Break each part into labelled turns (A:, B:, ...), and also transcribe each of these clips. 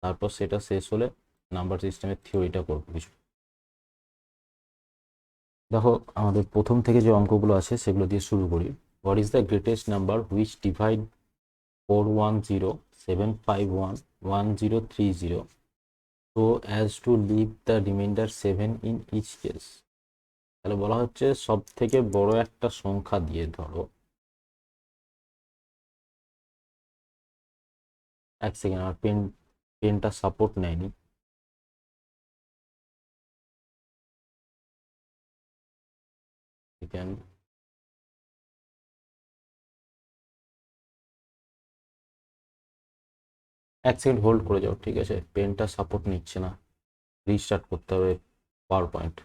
A: তারপর সেটা শেষ হলে নাম্বার সিস্টেমের থিওরিটা করবো কিছু। দেখো আমাদের প্রথম থেকে যে অঙ্কগুলো আছে সেগুলো দিয়ে শুরু করি। What is the greatest number which divide 41075111030 so as to leave the remainder 7 in each case? তাহলে বলা হচ্ছে সব থেকে বড় একটা সংখ্যা দিয়ে, ধরো এক সেকেন্ড, আমার পেনটা সাপোর্ট নেয়নি। এক সেকেন্ড হোল্ড করে যাও, ঠিক আছে? পেনটা সাপোর্ট নিচ্ছে না, রিস্টার্ট করতে হবে পাওয়ার পয়েন্ট।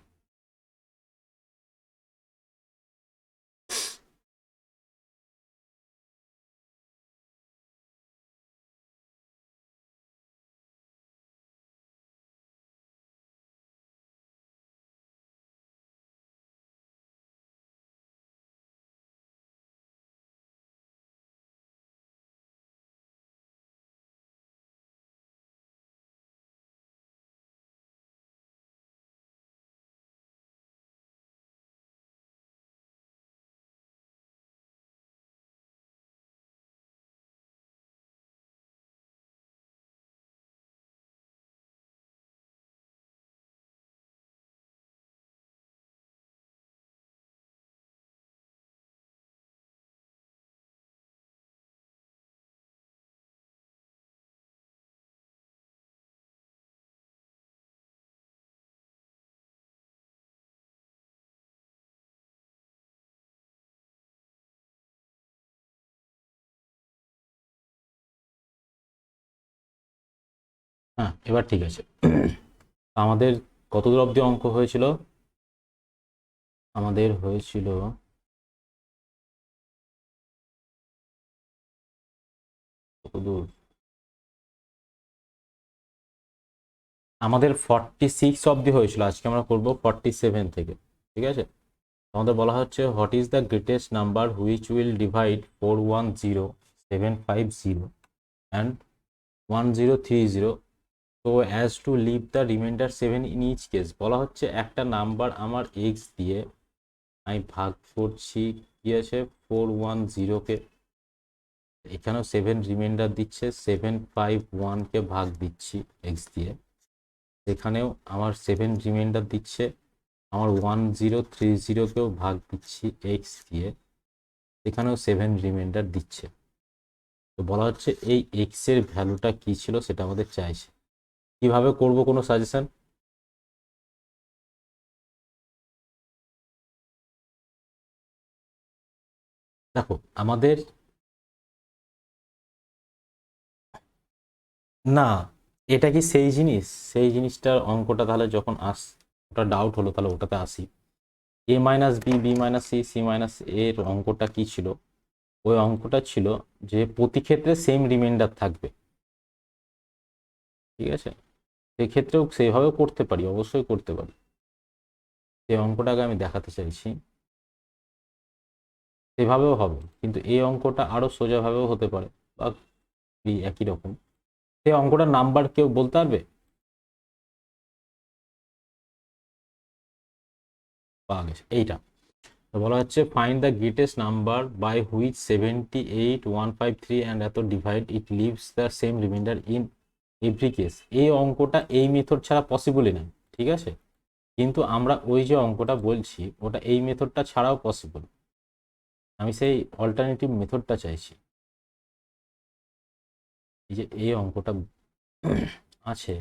A: হ্যাঁ, এবার ঠিক আছে। আমাদের কত দূর অবধি অঙ্ক হয়েছিল? আমাদের হয়েছিল কত দূর? আমাদের 46 অবধি হয়েছিল, আজকে আমরা করব 47 থেকে, ঠিক আছে? আমাদের বলা হচ্ছে what is the greatest number which will divide 410750 and 1030 so as to leave the remainder 7 in each case. বলা হচ্ছে একটা নাম্বার আমার এক্স দিয়ে আমি ভাগ করছি, কি আছে, 410কে, এখানেও 7 রিমাইন্ডার দিচ্ছে, 751কে ভাগ দিচ্ছি এক্স দিয়ে, এখানেও আমার 7 রিমাইন্ডার দিচ্ছে, আমার 1030কেও ভাগ দিচ্ছি এক্স দিয়ে, এখানেও 7 রিমাইন্ডার দিচ্ছে। তো বলা হচ্ছে এই এক্স এর ভ্যালুটা কি ছিল সেটা আমাদের চাইছে। কিভাবে করব, কোনো সাজেশন? দেখো আমাদের না, এটা কি সেই জিনিস? সেই জিনিসটার অঙ্কটা তাহলে যখন ওটা ডাউট হলো, তাহলে ওটাতে আসি। A minus b, b minus c, c minus এর অঙ্কটা কি ছিল? ওই অঙ্কটা ছিল যে প্রতি ক্ষেত্রে সেম রিমাইন্ডার থাকবে, ঠিক আছে? সেক্ষেত্রেও সেইভাবেও করতে পারি, অবশ্যই করতে পারি। সেই অঙ্কটাকে আমি দেখাতে চাইছি, সেভাবেও হবে, কিন্তু এই অঙ্কটা আরো সোজাভাবেও হতে পারে, বা একই রকম। সেই অঙ্কটার নাম্বার কেউ বলতে পারবে? পাওয়া গেছে এইটা। তো বলা হচ্ছে find the greatest number by which 78153 and এত divide it leaves the same remainder in every case. এই অঙ্কটা এই মেথড ছাড়া পসিবলই না, ঠিক আছে? কিন্তু আমরা ওই যে অঙ্কটা বলছি ওটা এই মেথডটা ছাড়াও পসিবল। আমি সেই অল্টারনেটিভ মেথডটা চাইছি। এই যে এই অঙ্কটা আছে,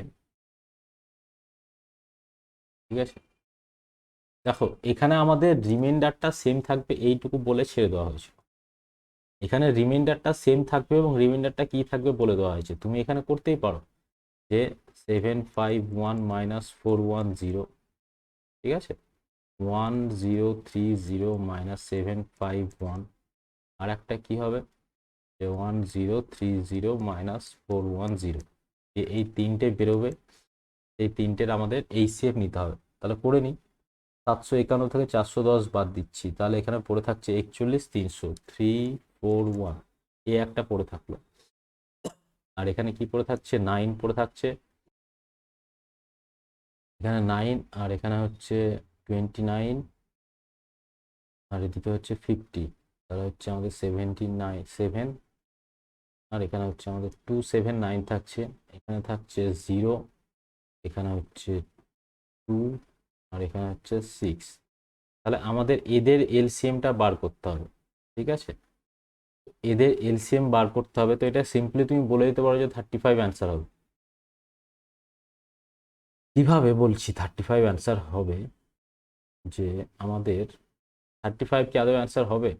A: ঠিক আছে? দেখো এখানে আমাদের রিমাইন্ডারটা সেম থাকবে এইটুকু বলে ছেড়ে দেওয়া হয়েছে। এখানে রিমাইন্ডারটা সেম থাকবে এবং রিমাইন্ডারটা কি থাকবে বলে দেওয়া হয়েছে। তুমি এখানে করতেই পারো যে 751 মাইনাস 410, ঠিক আছে, 1030 মাইনাস 751, আর একটা কি হবে যে 1030 মাইনাস 410, এই তিনটে বেরোবে। এই তিনটের আমাদের এই সেপ নিতে হবে। তাহলে করে নিই। 751 থেকে 410 বাদ দিচ্ছি, তাহলে এখানে পড়ে থাকছে 41 300, 341, এই একটা পড়ে থাকলো। আর এখানে কি পড়ে থাকছে, 9 পড়ে থাকছে, এখানে 9 আর এখানে হচ্ছে 29 আর এদিকে হচ্ছে 50, তাহলে হচ্ছে আমাদের 79 7, আর এখানে হচ্ছে আমাদের 279 থাকছে, এখানে থাকছে 0, এখানে হচ্ছে 2 আর এখানে হচ্ছে 6। তাহলে আমাদের এদের এলসিএমটা বার করতে হবে, ঠিক আছে? এদের এলসিএম বার করতে হবে, তো এটা সিম্পলি তুমি বলে দিতে পারো যে 35 অ্যান্সার হবে। কিভাবে বলছি 35 অ্যান্সার হবে, যে আমাদের 35 কি আদৌ অ্যান্সার হবে?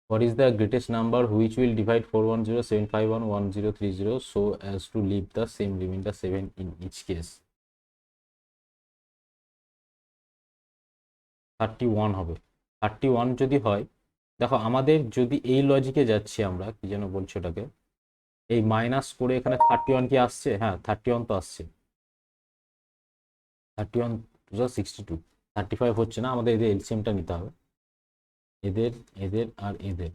A: What is the greatest number which will divide 410 751 1030 so as to leave the same remainder 7 in each case? 31 হবে। 31 যদি হয়, দেখো আমাদের যদি এই লজিকে যাচ্ছি আমরা, কি যেন বলছো ওটাকে, এই মাইনাস করে এখানে 31 কি আসছে? হ্যাঁ 31 তো আসছে, 31 62, 35 হচ্ছে না, আমাদের এদের এলসিএমটা নিতে হবে, এদের এদের আর এদের,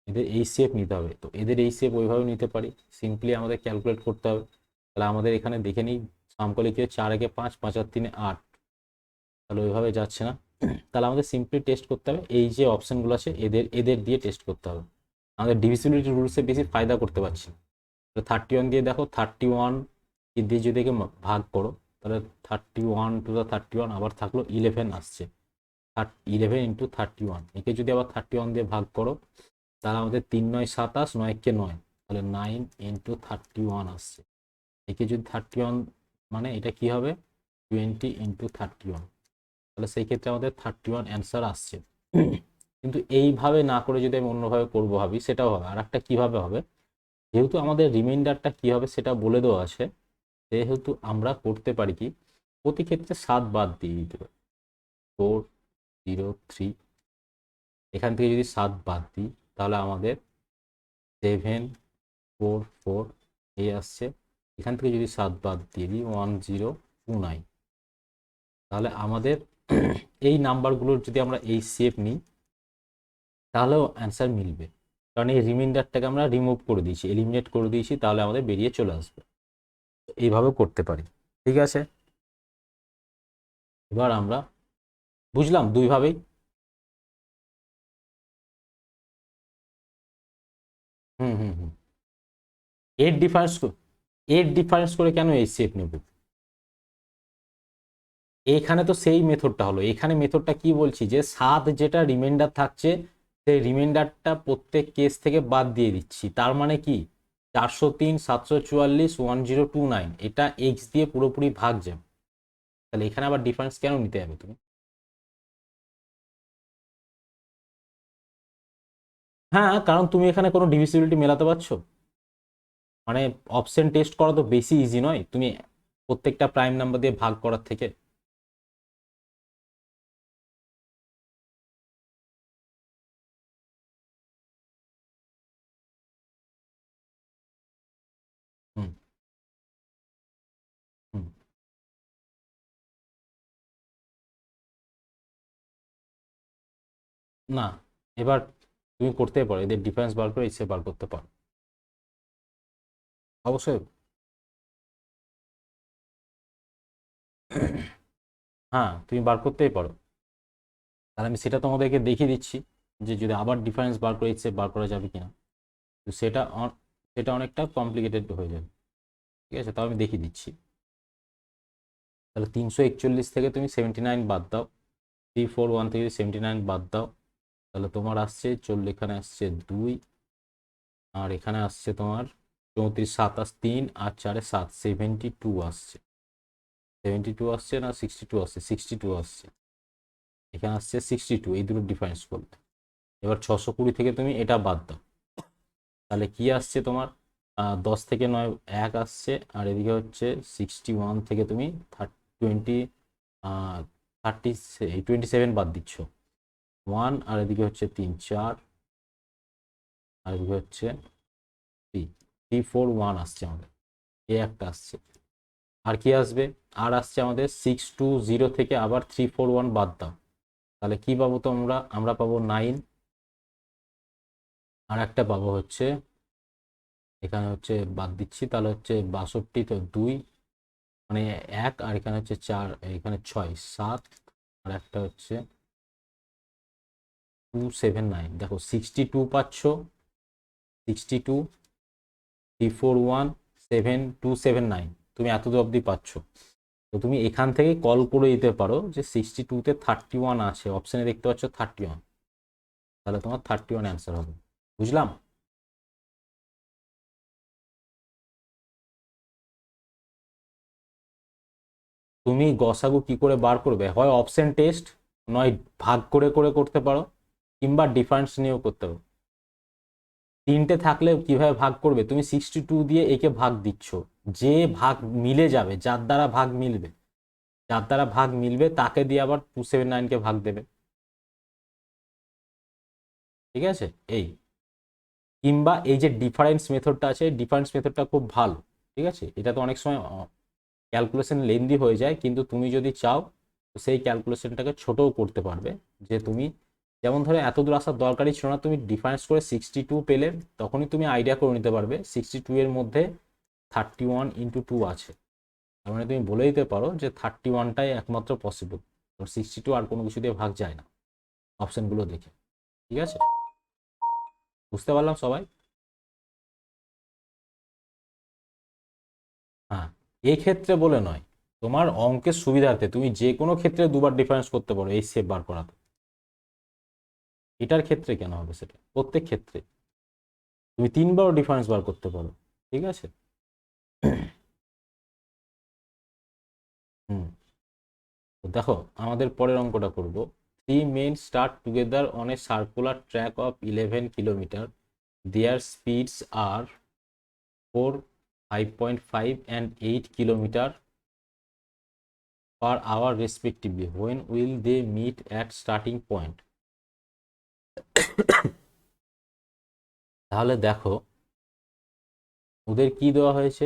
A: এদের এই শেপ নিতে হবে। তো এদের এই শেপ ওইভাবে নিতে পারি, সিম্পলি আমাদের ক্যালকুলেট করতে হবে। তাহলে আমাদের এখানে দেখে নিই, সামকলে কি হচ্ছে, 4 একে 5, 5 আর 3 8, তাহলে ওইভাবে যাচ্ছে না। তাহলে আমাদের সিম্পলি টেস্ট করতে হবে, এই যে অপশনগুলো আছে এদের এদের দিয়ে টেস্ট করতে হবে। আমাদের ডিভিজিবিলিটি রুলসে বেশি ফায়দা করতে পারছি না। তো 31 দিয়ে দেখো, 31 দিয়ে যদি একে ভাগ করো, তাহলে 31 টু দ্য 31 আবার থাকলো 11 আসছে, 11 ইন্টু 31, একে যদি আবার 31 দিয়ে ভাগ করো, তাহলে আমাদের 3 9 27, 9 কে 9, তাহলে 9 ইন্টু 31 আসছে। একে যদি 31, মানে এটা কি হবে, 20 ইন্টু 31, তাহলে সেই ক্ষেত্রে আমাদের 31 অ্যান্সার আসছে। কিন্তু এইভাবে না করে যদি আমি অন্যভাবে করবো ভাবি, সেটাও হবে। আর একটা কীভাবে হবে, যেহেতু আমাদের রিমাইন্ডারটা কী হবে সেটা বলে দেওয়া আছে, সেহেতু আমরা করতে পারি কি, প্রতি ক্ষেত্রে 7 বাদ দিয়ে দিতে পারি। 4 0 3, এখান থেকে যদি 7 বাদ দিই, তাহলে আমাদের 7 4 4 এই আসছে। এখান থেকে যদি 7 বাদ দিয়ে দিই 1029, তাহলে আমাদের এই নাম্বারগুলোর যদি আমরা এই শেপ নিই, তাহলেও অ্যান্সার মিলবে, কারণ এই রিমাইন্ডারটাকে আমরা রিমুভ করে দিয়েছি, এলিমিনেট করে দিয়েছি, তাহলে আমাদের বেরিয়ে চলে আসবে। এইভাবে করতে পারি, ঠিক আছে? এবার আমরা বুঝলাম দুইভাবেই। হুম হুম হুম। এর ডিফারেন্স, এর ডিফারেন্স করে কেন এই শেপ নেব? এখানে তো সেই মেথডটা হলো, এখানে মেথডটা কি বলছি, যে 7 যেটা রিমাইন্ডার থাকছে, সেই রিমাইন্ডারটা প্রত্যেক কেস থেকে বাদ দিয়ে দিচ্ছি। তার মানে কি, 403 744 1029 এটা এক্স দিয়ে পুরোপুরি ভাগ যাবে। তাহলে এখানে আবার ডিফারেন্স কেন নিতে যাবে তুমি? হ্যাঁ, কারণ তুমি এখানে কোনো ডিভিজিবিলিটি মেলাতে পারছো, মানে অপশন টেস্ট করা তো বেশি ইজি নয় তুমি প্রত্যেকটা প্রাইম নাম্বার দিয়ে ভাগ করার থেকে। হুম হুম। না, এবার তুমি করতে পারো, এদের ডিফারেন্স বার করে ইচ্ছে বার করতে পারো, অবশ্যই। হ্যাঁ তুমি বার করতেই পারো, তাহলে আমি সেটা তোমাদেরকে দেখিয়ে দিচ্ছি, যে যদি আবার ডিফারেন্স বার করে ইচ্ছে বার করা যাবে কিনা। তো সেটা অনেকটা কমপ্লিকেটেড হয়ে যাবে, ঠিক আছে? তাও আমি দেখিয়ে দিচ্ছি। তাহলে 341 থেকে তুমি 79 বাদ দাও, 341 থেকে 79 বাদ দাও, তাহলে তোমার আসছে এখানে আসছে 2, আর এখানে আসছে তোমার 34 27 3 আর 4 7, 72 আসছে। 72 আসছে না 62 আসছে? 62 আসছে, এখানে আসছে 62, এই দুটো ডিফারেন্স করতে। এবার 620 থেকে তুমি এটা বাদ দাও, তাহলে কি আসছে তোমার, 10 থেকে 9 1 আসছে, আর এদিকে হচ্ছে 61 থেকে তুমি 20 30 27 বাদ দিচ্ছ 1, আর এদিকে হচ্ছে 3 4, আর এদিকে হচ্ছে 3 3 4 1 আসছে আমাদের, এই একটা আসছে। আর কি আসবে, আর আসছে আমাদের 620 থেকে আবার 341 বাদ দাও, তাহলে কি পাবো তো আমরা পাবো 9, আর একটা পাবো হচ্ছে এখানে হচ্ছে বাদ দিচ্ছি, তাহলে হচ্ছে 62 তো 2 মানে 1, আর এখানে হচ্ছে 4, এখানে 6, 7, আর একটা হচ্ছে 279। দেখো 62 পাচ্ছ, 62, 341, 7279, তুমি এত অবধি পাচ্ছ। তো তুমি এখান থেকে কল করে দিতে পারো যে 62-তে 31 আছে, অপশানে দেখতে পাচ্ছ 31, তাহলে তোমার 31 অ্যান্সার হবে। বুঝলাম? তুমি গসাগু কি করে বার করবে? হয় অপশন টেস্ট, নয় ভাগ করে করে করতে পারো, কিংবা ডিফারেন্স নিয়েও করতে পারো। তিনটে থাকলে কিভাবে ভাগ করবে? তুমি 62 দিয়ে একে ভাগ দিচ্ছ, যে ভাগ মিলে যাবে, যার দ্বারা ভাগ মিলবে, যার দ্বারা ভাগ মিলবে তাকে দিয়ে আবার 279কে ভাগ দেবে। ঠিক আছে? এই, কিংবা এই যে ডিফারেন্স মেথডটা আছে, ডিফারেন্স মেথডটা খুব ভালো। ঠিক আছে, এটা তো অনেক সময় ক্যালকুলেশন লেন্দি হয়ে যায়, কিন্তু তুমি যদি চাও তো সেই ক্যালকুলেশনটাকে ছোটও করতে পারবে। যে তুমি যেমন ধরো এত দূর আসার দরকারই ছিল না, তুমি ডিফারেন্স করে 62 পেলে তখনই তুমি আইডিয়া করে নিতে পারবে 62 এর মধ্যে 31 × 2 আছে। তার মানে তুমি বলে দিতে পারো যে 31টাই একমাত্র পসিবল, 62 আর কোনো কিছু দিয়ে ভাগ যায় না অপশনগুলো দেখে। ঠিক আছে, বুঝতে পারলাম সবাই? হ্যাঁ, এক্ষেত্রে বলে নয়, তোমার অঙ্কের সুবিধার্থে তুমি যে কোনো ক্ষেত্রে দুবার ডিফারেন্স করতে পারো এই সেপ বার করাতে। এটার ক্ষেত্রে কেন হবে? সেটা প্রত্যেক ক্ষেত্রে তুমি তিনবারও ডিফারেন্স বার করতে পারো। ঠিক আছে। হুম, তো দেখো আমাদের পরের অঙ্কটা করব। 3 men start together on a circular track of 11 kilometer. Their speeds are 4, 5.5 and 8 kilometer per hour respectively. When will they meet at starting point? তাহলে দেখো ওদের কি দেওয়া হয়েছে,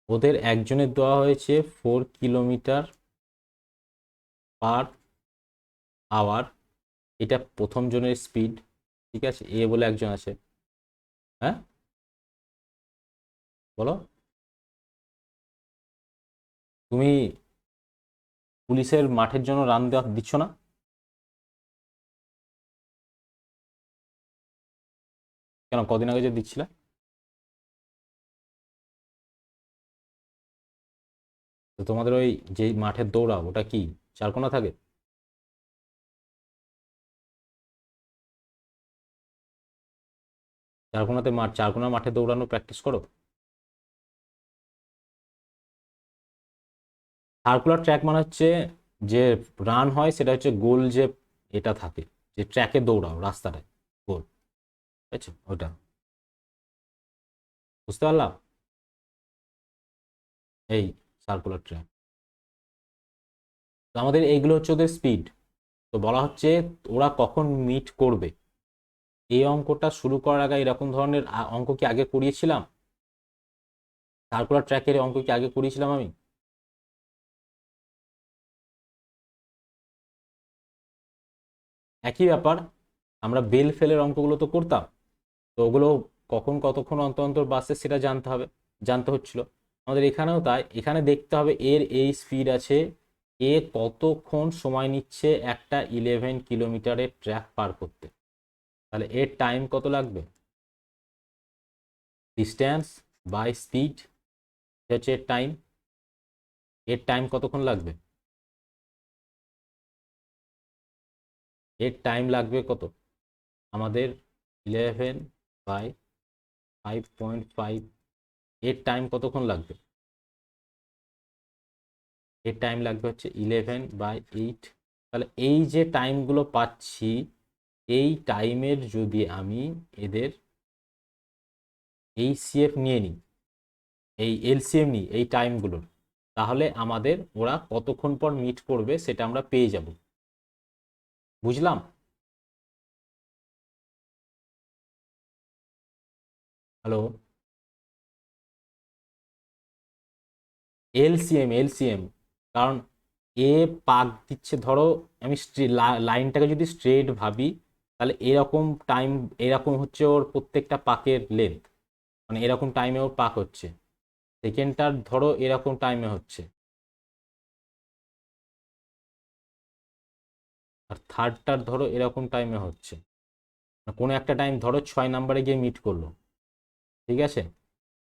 A: ওদের একজনের দেওয়া হয়েছে 4 কিলোমিটার/আওয়ার, এটা প্রথম জনের স্পিড। ঠিক আছে, এ বলে একজন আছে। হ্যাঁ, বলো। তুমি পুলিশের মাঠের জন্য রান দেওয়া দিচ্ছ না? কেন, কদিন আগে যে দিচ্ছিলে? তো তোমাদের ওই যে মাঠের দৌড়াও ওটা কি চারকোনা থাকে? চারকোনাতে মাঠ, চারকোনা মাঠে দৌড়ানো প্র্যাকটিস করো। সার্কুলার ট্র্যাক মানে হচ্ছে যে রান হয় সেটা হচ্ছে গোল, যে এটা থাকে, যে ট্র্যাকে দৌড়াও রাস্তাটায়, গোল। ঠিক আছে, ওটা বুঝতে পারলাম। এই সার্কুলার ট্র্যাক, তো আমাদের এইগুলো হচ্ছে ওদের স্পিড। তো বলা হচ্ছে ওরা কখন মিট করবে। এই অঙ্কটা শুরু করার আগে এরকম ধরনের অঙ্ক কি আগে করিয়েছিলাম? সার্কুলার ট্র্যাকের অঙ্ক কি আগে করিয়েছিলাম আমি? একই ব্যাপার, আমরা বেল ফেলের অঙ্কগুলো তো করতাম। তো ওগুলো কখন কতক্ষণ অন্তর অন্তর বাসে সেটা জানতে হবে, জানতে হচ্ছিল। আমাদের এখানেও তাই, এখানে দেখতে হবে এর এই স্পিড আছে, এ কতক্ষণ সময় নিচ্ছে একটা 11 কিলোমিটারের ট্র্যাক পার করতে। তাহলে এর টাইম কত লাগবে? ডিস্ট্যান্স বাই স্পিড হচ্ছে এর টাইম। এর টাইম কতক্ষণ লাগবে? এর টাইম লাগবে কত আমাদের? 11/5.5, এর টাইম কতক্ষণ লাগবে? এর টাইম লাগবে হচ্ছে 11/8। তাহলে এই যে টাইমগুলো পাচ্ছি, এই টাইমের যদি আমি এদের এই সিএফ নিয়ে নিই, এই এলসিএম নিই এই টাইমগুলোর, তাহলে আমাদের ওরা কতক্ষণ পর মিট করবে সেটা আমরা পেয়ে যাব। বুঝলাম? হ্যালো? এলসিএম, এলসিএম, কারণ এ পাক দিচ্ছে, ধরো আমি লাইনটাকে যদি স্ট্রেট ভাবি, তাহলে এরকম টাইম, এরকম হচ্ছে ওর প্রত্যেকটা পাকের লেন্থ, মানে এরকম টাইমে ওর পাক হচ্ছে। সেকেন্ডটার ধরো এরকম টাইমে হচ্ছে, আর থার্ডটার ধরো এরকম টাইমে হচ্ছে। কোনো একটা টাইম ধরো 6 নাম্বারে গিয়ে মিট করলো, ঠিক আছে?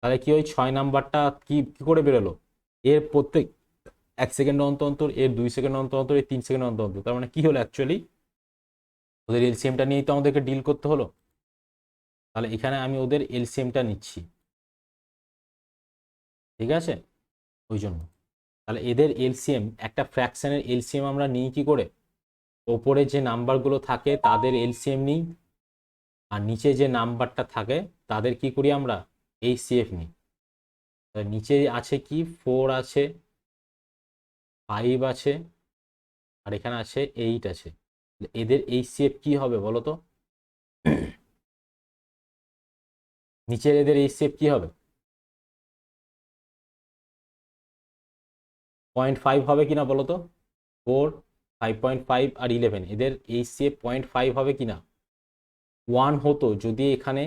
A: তাহলে কি ওই 6 নাম্বারটা কি কি করে বেরোলো? এর প্রত্যেক 1 সেকেন্ড অন্তর অন্তর, এর 2 সেকেন্ড অন্তর অন্তর, এর 3 সেকেন্ড অন্তর অন্তর। তার মানে কি হলো অ্যাকচুয়ালি, ওদের এলসিএমটা নিয়েই তো আমাদেরকে ডিল করতে হলো। তাহলে এখানে আমি ওদের এলসিএমটা নিচ্ছি, ঠিক আছে? ওই জন্য তাহলে এদের এলসিএম, একটা ফ্র্যাকশনের এলসিএম আমরা নিই কি করে? ওপরে যে নাম্বারগুলো থাকে তাদের এলসিএম নিই, আর নিচে যে নাম্বারটা থাকে তাদের কি করি আমরা? এইচসিএফ নিই। নিচে আছে কি, 4 আছে, 5 আছে, আর এখানে আছে 8 আছে। এদের এইচসিএফ কি হবে বলো তো? নিচের এদের এইচসিএফ কি হবে? 0.5 হবে কিনা বলো তো? 4, 5.5 আর 11, এদের এইচসিএফ 0.5 হবে কিনা? 1 হতো যদি এখানে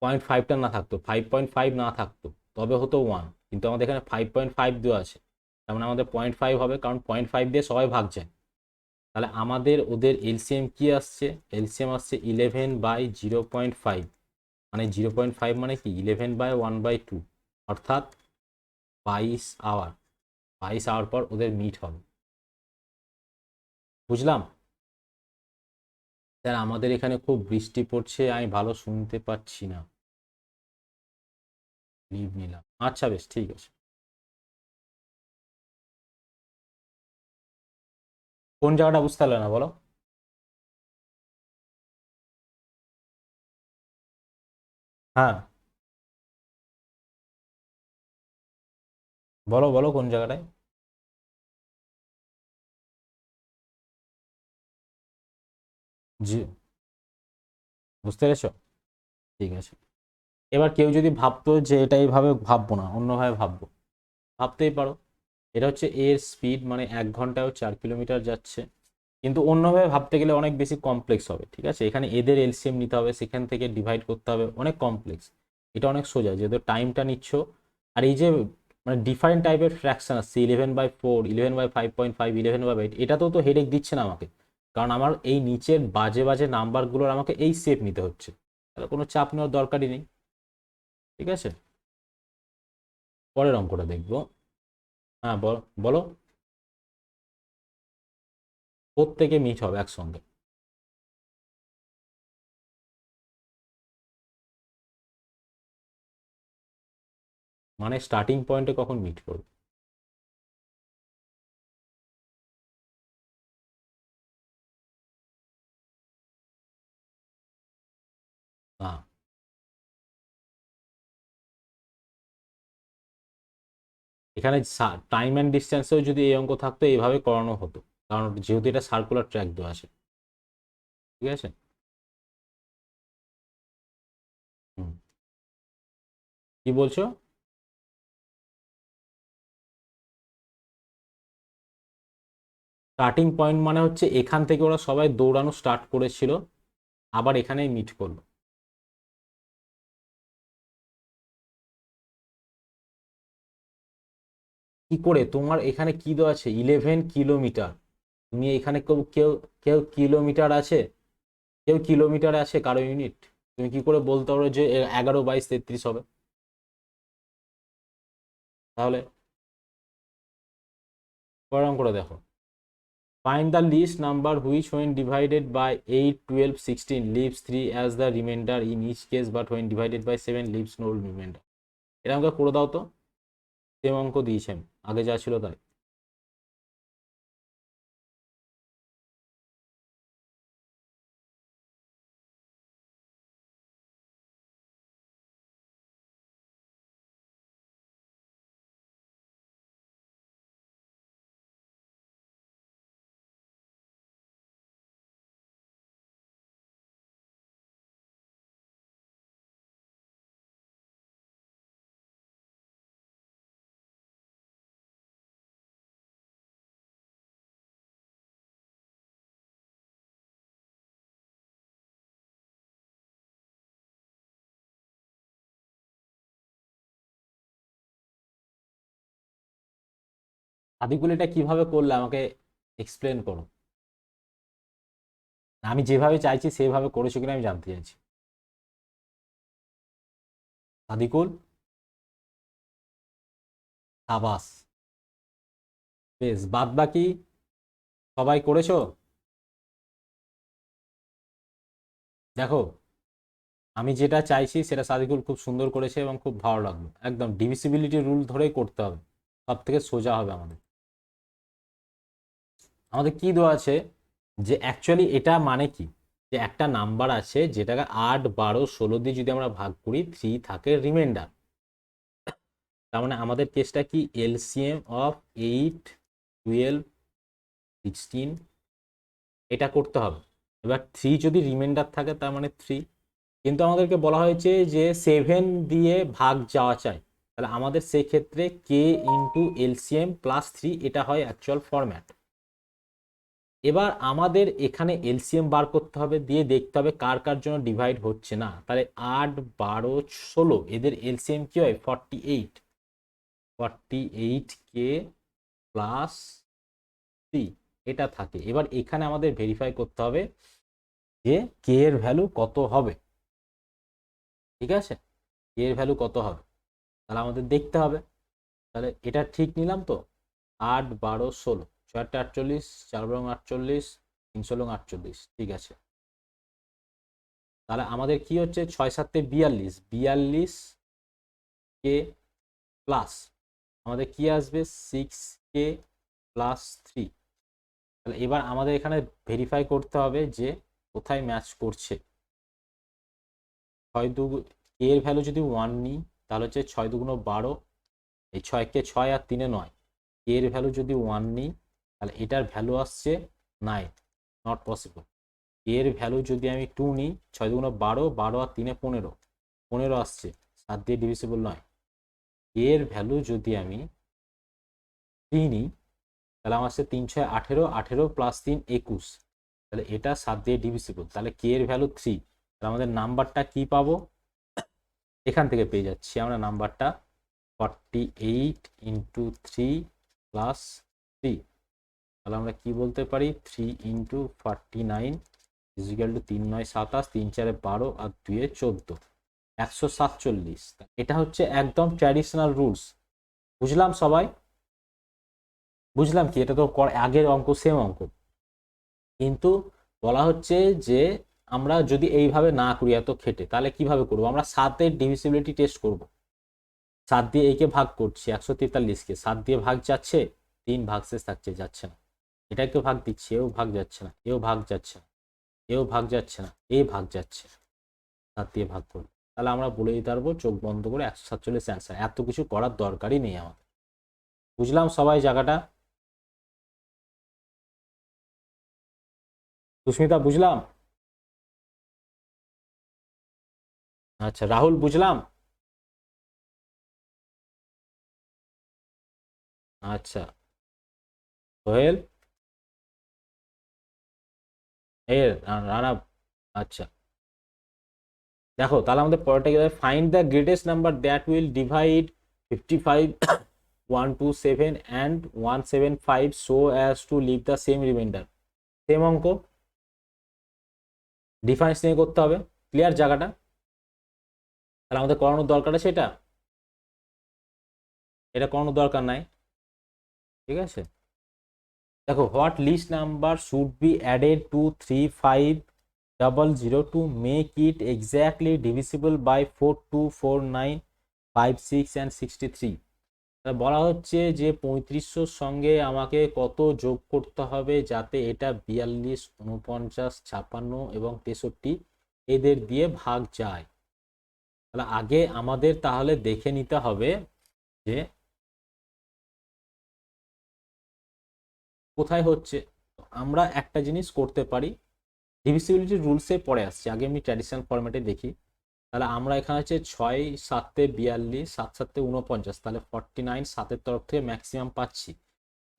A: 0.5টা না থাকতো, 5.5 না থাকতো, তবে হতো 1, কিন্তু আমাদের এখানে 5.5 দেওয়া আছে, তার মানে আমাদের 0.5 হবে, কারণ 0.5 দিয়ে সবাই ভাগ যায়। তাহলে আমাদের ওদের এলসিএম কি আসছে? এলসিএম আসছে 11/0.5, মানে 0.5 মানে কি 11/1/2, অর্থাৎ 22 আওয়ার। 22 আওয়ার পর ওদের মিট হবে। বুঝলাম? স্যার আমাদের এখানে খুব বৃষ্টি পড়ছে, আমি ভালো শুনতে পাচ্ছি না, লিভ নিলাম। আচ্ছা বেশ, ঠিক আছে। কোন জায়গাটা বুঝতে পারলে না বলো? হ্যাঁ, বলো বলো কোন জায়গাটায়। জি, বুঝতে পেরেছো? ঠিক আছে। এবার কেউ যদি ভাবতো যে এটা এইভাবে ভাববো না, অন্যভাবে ভাববো, ভাবতেই পারো। এটা হচ্ছে এর স্পিড, মানে 1 ঘন্টায় 4 কিলোমিটার যাচ্ছে, কিন্তু অন্যভাবে ভাবতে গেলে অনেক বেশি কমপ্লেক্স হবে, ঠিক আছে? এখানে এদের এলসিএম নিতে হবে, সেখান থেকে ডিভাইড করতে হবে, অনেক কমপ্লেক্স। এটা অনেক সোজা যেহেতু টাইমটা নিচ্ছ। আর এই যে মানে ডিফারেন্ট টাইপের ফ্র্যাকশন আসছে, 11/4, 11/5.5, 11/8, এটাতেও তো হেডেক দিচ্ছে না আমাকে, কারণ আমার এই নিচের বাজে বাজে নাম্বারগুলোর আমাকে এই সেপ নিতে হচ্ছে, তাহলে কোনো চাপ নেওয়ার দরকারই নেই। ঠিক আছে, পরের অঙ্কটা দেখবো। হ্যাঁ বলো। প্রত্যেকে মিট হবে একসঙ্গে, মানে স্টার্টিং পয়েন্টে কখন মিট করবে? না, এখানে টাইম অ্যান্ড ডিস্টেন্সেও যদি এই অঙ্ক থাকতো এইভাবে করানো হতো, কারণ যেহেতু এটা সার্কুলার ট্র্যাক দেওয়া আছে। ঠিক আছে। হুম, কি বলছো? স্টার্টিং পয়েন্ট মানে হচ্ছে এখান থেকে ওরা সবাই দৌড়ানো স্টার্ট করেছিল, আবার এখানেই মিট করলো। কি করে? তোমার এখানে কি দেওয়া আছে? 11 কিলোমিটার। তুমি এখানে কেউ কেউ কেউ কিলোমিটার আছে? কেউ কিলোমিটারে আছে কারো ইউনিট? তুমি কি করে বলতে পারো যে 11/23 হবে? তাহলে পরের করে দেখো। Find the least number which when divided by 8, 12, 16 leaves 3 as the remainder in each case, but when divided by 7 leaves no remainder. এটা আমাকে করে দাও তো, সেম অঙ্ক দিয়েছি আমি, আগে যা ছিল তাই। সাদিকুল এটা কিভাবে করলে আমাকে এক্সপ্লেন করো, আমি যেভাবে চাইছি সেভাবে করেছো কিনা আমি জানতে চাইছি। সাদিকুল, সাবাস, বেশ, বাদ বাকি সবাই করেছো? দেখো, আমি যেটা চাইছি সেটা সাদিকুল খুব সুন্দর করেছে এবং খুব ভালো লাগলো। একদম ডিভিসিবিলিটি রুল ধরেই করতে হবে, সব থেকে সোজা হবে আমাদের। আমাদের কি দেওয়া আছে যে অ্যাকচুয়ালি এটা মানে কি, যে একটা নাম্বার আছে যেটাকে 8, 12, 16 দিয়ে যদি আমরা ভাগ করি 3 থাকে রিমাইন্ডার। তার মানে আমাদের কেসটা কি, এলসিএম অফ 8, 12, 16 এটা করতে হবে। এবার 3 যদি রিমাইন্ডার থাকে তার মানে 3, কিন্তু আমাদেরকে বলা হয়েছে যে 7 দিয়ে ভাগ যাওয়া চাই, তাহলে আমাদের সেই ক্ষেত্রে কে ইন্টু এলসিএম প্লাস 3 এটা হয় অ্যাকচুয়াল ফরম্যাট। এবার আমাদের এখানে এলসিএম বার করতে হবে, দিয়ে দেখতে হবে কার কার জন্য ডিভাইড হচ্ছে না। তাহলে 8, 12, 16 এদের এলসিএম কি হয় 48, 48 কে প্লাস 3 এটা থাকে। এবার এখানে আমাদের ভেরিফাই করতে হবে যে কে এর ভ্যালু কত হবে, ঠিক আছে, কে এর ভ্যালু কত হবে, তাহলে আমাদের দেখতে হবে। তাহলে এটা ঠিক নিলাম তো, 8, 12, 16, 6 48, 4 48, 3 48, ঠিক আছে। তাহলে আমাদের কি হচ্ছে, 6 7 42, 42 কে প্লাস আমাদের কি আসবে 6 কে প্লাস 3। তাহলে এবার আমাদের এখানে ভেরিফাই করতে হবে যে কোথায় ম্যাচ করছে। 6 2 কে এর ভ্যালু যদি 1 নিই তাহলে হচ্ছে 6 2 12, এই 6 কে 6 আর 3 9, কে এর ভ্যালু যদি 1 নিই তাহলে এটার ভ্যালু আসছে 9, নট পসিবল। এর ভ্যালু যদি আমি 2 নিই, 6 2 12, 12 আর 3 15, 15 আসছে, 7 দিয়ে ডিভিসিবল নয়। এর ভ্যালু যদি আমি 3 নিই তাহলে আমার আসছে 3 6 18, 18 প্লাস 3 21, তাহলে এটা 7 দিয়ে ডিভিসিবল। তাহলে কে এর ভ্যালু 3, তাহলে আমাদের নাম্বারটা কি পাবো, এখান থেকে পেয়ে যাচ্ছি আমরা নাম্বারটা 48 ইন্টু 3 প্লাস 3। তাহলে আমরা কি বলতে পারি, 3 ইন্টু 49 ইজিক্যাল টু 3 9 27, 3 4 12 আর 2 14, 147। এটা হচ্ছে একদম ট্র্যাডিশনাল রুলস। বুঝলাম সবাই? বুঝলাম কি, এটা তো আগের অঙ্ক সেম অঙ্ক, কিন্তু বলা হচ্ছে যে আমরা যদি এইভাবে না করি এত খেটে, তাহলে কিভাবে করবো, আমরা 7 এর ডিভিসিবিলিটি টেস্ট করব। 7 দিয়ে একে ভাগ করছি 143কে, 7 দিয়ে ভাগ যাচ্ছে, 3 ভাগ শেষ থাকছে, যাচ্ছে না। এটাকে ভাগ দিচ্ছি, এও ভাগ যাচ্ছে না, এও ভাগ যাচ্ছে না, এও ভাগ যাচ্ছে না, এই ভাগ যাচ্ছে, 7 দিয়ে ভাগ করবো। তাহলে আমরা বলে দিতে পারবো চোখ বন্ধ করে 147 অ্যান্সার। এত কিছু করার দরকারই নেই আমাদের। বুঝলাম সবাই জায়গাটা? সুস্মিতা বুঝলাম? আচ্ছা রাহুল বুঝলাম? আচ্ছা সোহেল, এর রানা, আচ্ছা। দেখো তাহলে আমাদের পরেরটা কি হবে, find the greatest number that will divide 55, 127 and 175 so as to leave the same remainder. Same অঙ্ক, ডিফারেন্স নিয়ে করতে হবে। ক্লিয়ার জায়গাটা? তাহলে আমাদের করানোর দরকার আছে এটা, এটা করানোর দরকার নাই, ঠিক আছে। দেখো, what least number should be added to 3500 to make it exactly divisible by 42, 49, 56 and 63। বলা হচ্ছে যে 3500 সঙ্গে আমাকে কত যোগ করতে হবে যাতে এটা 42, 49, 56 এবং 63 এদের দিয়ে ভাগ যায়। তাহলে আগে আমাদের তাহলে দেখে নিতে হবে যে কোথায় হচ্ছে। আমরা একটা জিনিস করতে পারি, ডিভিসিবিলিটি রুলসে পরে আসছে, আগে আমি ট্র্যাডিশনাল ফরম্যাটে দেখি। তাহলে আমরা এখানে হচ্ছে 6 7 42, 7 7 49, তাহলে 49 7-এর তরফ থেকে ম্যাক্সিমাম পাচ্ছি,